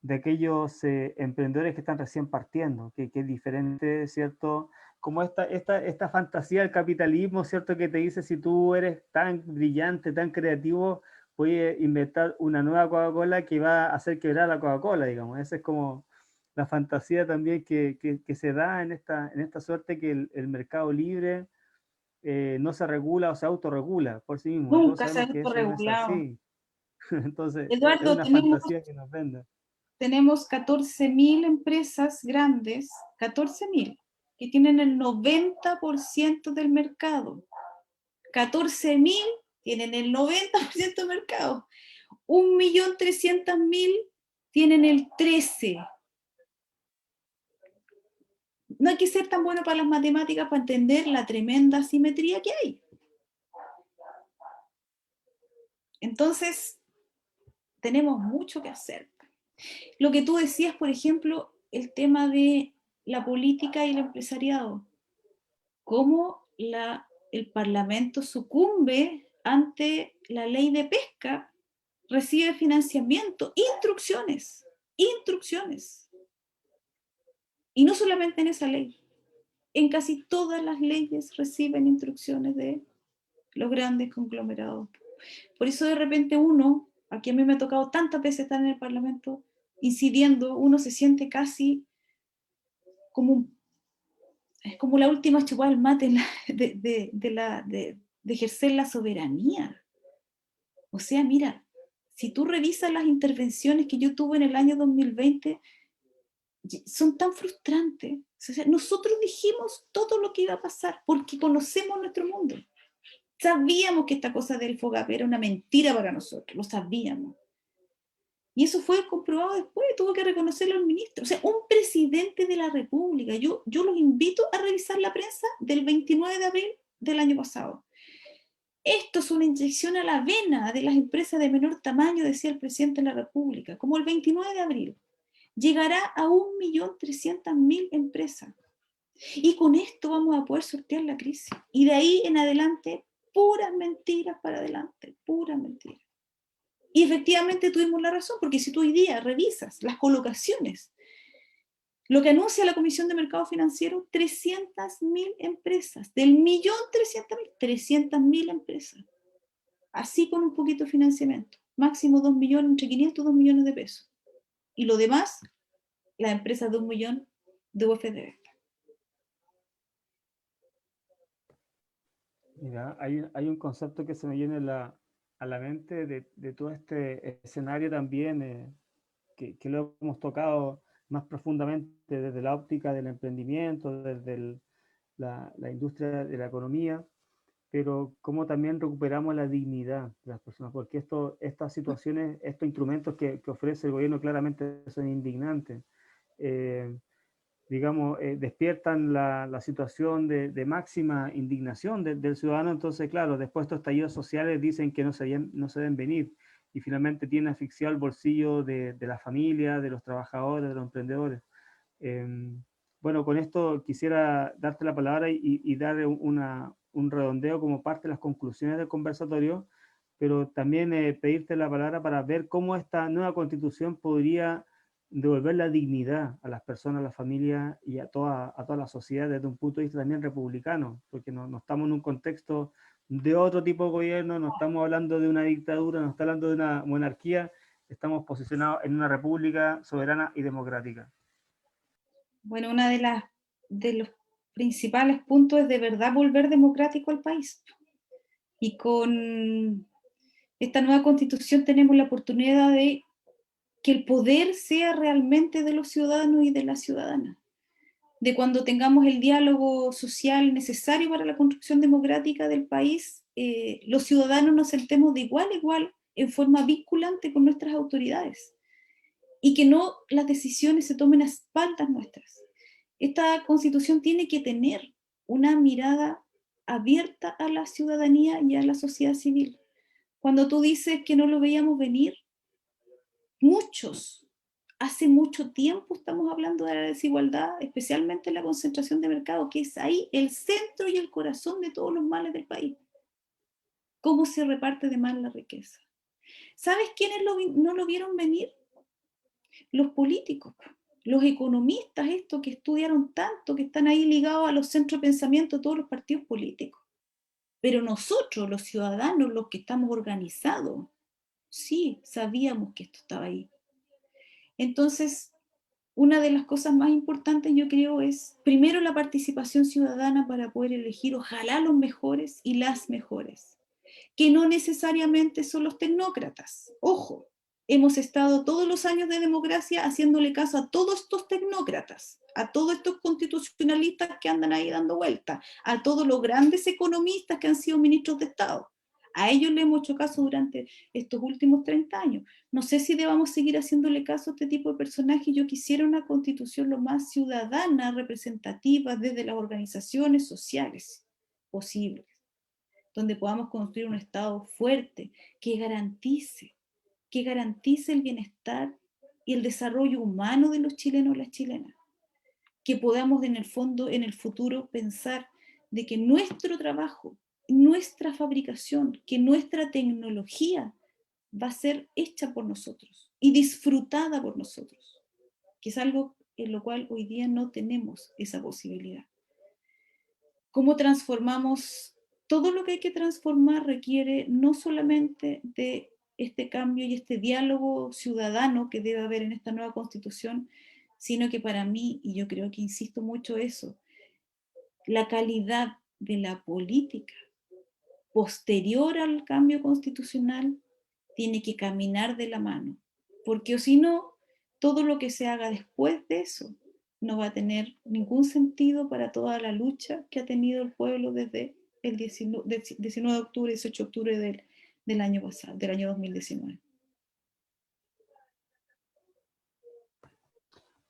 aquellos emprendedores que están recién partiendo, que es diferente, ¿cierto? Como esta fantasía del capitalismo, ¿cierto? Que te dice, si tú eres tan brillante, tan creativo, puedes inventar una nueva Coca-Cola que va a hacer quebrar la Coca-Cola, digamos. Esa es como la fantasía también que se da en esta suerte que el mercado libre no se regula o se autorregula por sí mismo. Y todos Nunca se ha sabemos que eso no es autorregulado. así. Entonces, es Eduardo, una fantasía que nos venden. tenemos 14.000 empresas grandes, 14.000, que tienen el 90% del mercado. 14.000 tienen el 90% del mercado. 1.300.000 tienen el 13%. No hay que ser tan bueno para las matemáticas para entender la tremenda asimetría que hay. Entonces, tenemos mucho que hacer. Lo que tú decías, por ejemplo, el tema de la política y el empresariado. Cómo el Parlamento sucumbe ante la ley de pesca, recibe financiamiento, instrucciones. Y no solamente en esa ley, en casi todas las leyes reciben instrucciones de los grandes conglomerados. Por eso de repente uno, aquí a mí me ha tocado tantas veces estar en el Parlamento incidiendo, uno se siente casi como es como la última chupada al mate de ejercer la soberanía. O sea, mira, si tú revisas las intervenciones que yo tuve en el año 2020, son tan frustrantes. O sea, nosotros dijimos todo lo que iba a pasar porque conocemos nuestro mundo. Sabíamos que esta cosa del FOGAPE era una mentira para nosotros, lo sabíamos. Y eso fue comprobado después, tuvo que reconocerlo el ministro. O sea, un presidente de la República. Yo los invito a revisar la prensa del 29 de abril del año pasado. Esto es una inyección a la vena de las empresas de menor tamaño, decía el presidente de la República, como el 29 de abril. Llegará a 1.300.000 empresas. Y con esto vamos a poder sortear la crisis. Y de ahí en adelante, puras mentiras para adelante, puras mentiras. Y efectivamente tuvimos la razón, porque si tú hoy día revisas las colocaciones, lo que anuncia la Comisión de Mercado Financiero, 300.000 empresas, del 1.300.000, 300.000 empresas. Así con un poquito de financiamiento, máximo 2 millones, entre 500 y 2 millones de pesos. Y lo demás, las empresas de 1 millón de UFD. Mira, hay un concepto que se me viene a la mente de todo este escenario también, que lo hemos tocado más profundamente desde la óptica del emprendimiento, desde la industria de la economía, pero cómo también recuperamos la dignidad de las personas, porque estas situaciones, estos instrumentos que ofrece el gobierno claramente son indignantes. Digamos, despiertan la situación de máxima indignación del ciudadano. Entonces, claro, después estos estallidos sociales dicen que no se deben venir, y finalmente tienen asfixiado el bolsillo de la familia, de los trabajadores, de los emprendedores. Bueno, con esto quisiera darte la palabra y dar un redondeo como parte de las conclusiones del conversatorio, pero también pedirte la palabra para ver cómo esta nueva constitución podría devolver la dignidad a las personas, a las familias y a toda la sociedad desde un punto de vista también republicano, porque no estamos en un contexto de otro tipo de gobierno, no estamos hablando de una dictadura, no estamos hablando de una monarquía, estamos posicionados en una república soberana y democrática. Bueno, una de los principales puntos es de verdad volver democrático al país. Y con esta nueva constitución tenemos la oportunidad de que el poder sea realmente de los ciudadanos y de las ciudadanas. De cuando tengamos el diálogo social necesario para la construcción democrática del país, los ciudadanos nos sentemos de igual a igual en forma vinculante con nuestras autoridades y que no las decisiones se tomen a espaldas nuestras. Esta constitución tiene que tener una mirada abierta a la ciudadanía y a la sociedad civil. Cuando tú dices que no lo veíamos venir, muchos, hace mucho tiempo estamos hablando de la desigualdad, especialmente la concentración de mercado, que es ahí el centro y el corazón de todos los males del país. ¿Cómo se reparte de mal la riqueza? ¿Sabes quiénes no lo vieron venir? Los políticos, los economistas, estos que estudiaron tanto, que están ahí ligados a los centros de pensamiento de todos los partidos políticos. Pero nosotros, los ciudadanos, los que estamos organizados, sí sabíamos que esto estaba ahí. Entonces, una de las cosas más importantes, yo creo, es primero la participación ciudadana para poder elegir ojalá los mejores y las mejores, que no necesariamente son los tecnócratas. Ojo, hemos estado todos los años de democracia haciéndole caso a todos estos tecnócratas, a todos estos constitucionalistas que andan ahí dando vueltas, a todos los grandes economistas que han sido ministros de Estado. A ellos le hemos hecho caso durante estos últimos 30 años. No sé si debamos seguir haciéndole caso a este tipo de personajes. Yo quisiera una constitución lo más ciudadana, representativa, desde las organizaciones sociales posibles, donde podamos construir un Estado fuerte que garantice el bienestar y el desarrollo humano de los chilenos y las chilenas. Que podamos en el fondo, en el futuro, pensar de que nuestro trabajo, nuestra fabricación, que nuestra tecnología va a ser hecha por nosotros y disfrutada por nosotros, que es algo en lo cual hoy día no tenemos esa posibilidad. ¿Cómo transformamos? Todo lo que hay que transformar requiere no solamente de este cambio y este diálogo ciudadano que debe haber en esta nueva constitución, sino que para mí, y yo creo que insisto mucho eso, la calidad de la política posterior al cambio constitucional tiene que caminar de la mano, porque o si no, todo lo que se haga después de eso no va a tener ningún sentido para toda la lucha que ha tenido el pueblo desde el 19 de octubre, 18 de octubre del año pasado, del año 2019.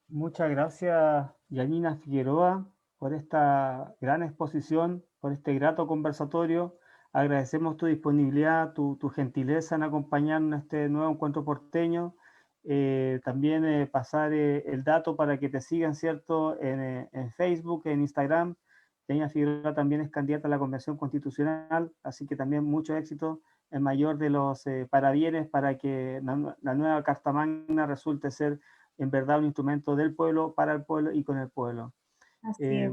Muchas gracias, Yanina Figueroa, por esta gran exposición, por este grato conversatorio. Agradecemos tu disponibilidad, tu gentileza en acompañarnos en este nuevo encuentro porteño. También pasar el dato para que te sigan, ¿cierto?, en Facebook, en Instagram. Yanina Figueroa también es candidata a la Convención Constitucional, así que también mucho éxito, el mayor de los parabienes para que la nueva Carta Magna resulte ser en verdad un instrumento del pueblo, para el pueblo y con el pueblo.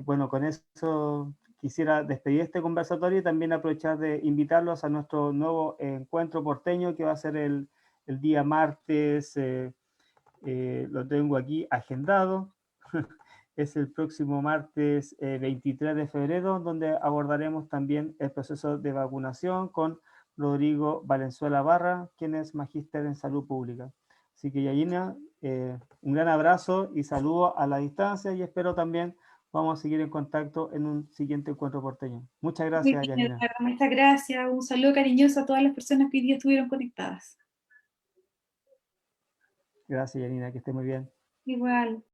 Bueno, con eso quisiera despedir este conversatorio y también aprovechar de invitarlos a nuestro nuevo encuentro porteño que va a ser el día martes, lo tengo aquí agendado, es el próximo martes 23 de febrero, donde abordaremos también el proceso de vacunación con Rodrigo Valenzuela Barra, quien es magíster en salud pública. Así que, Yayina, un gran abrazo y saludo a la distancia y espero también vamos a seguir en contacto en un siguiente encuentro porteño. Muchas Muy gracias, bien, Yanina. Eduardo, muchas gracias. Un saludo cariñoso a todas las personas que hoy día estuvieron conectadas. Gracias, Yanina, que esté muy bien. Igual.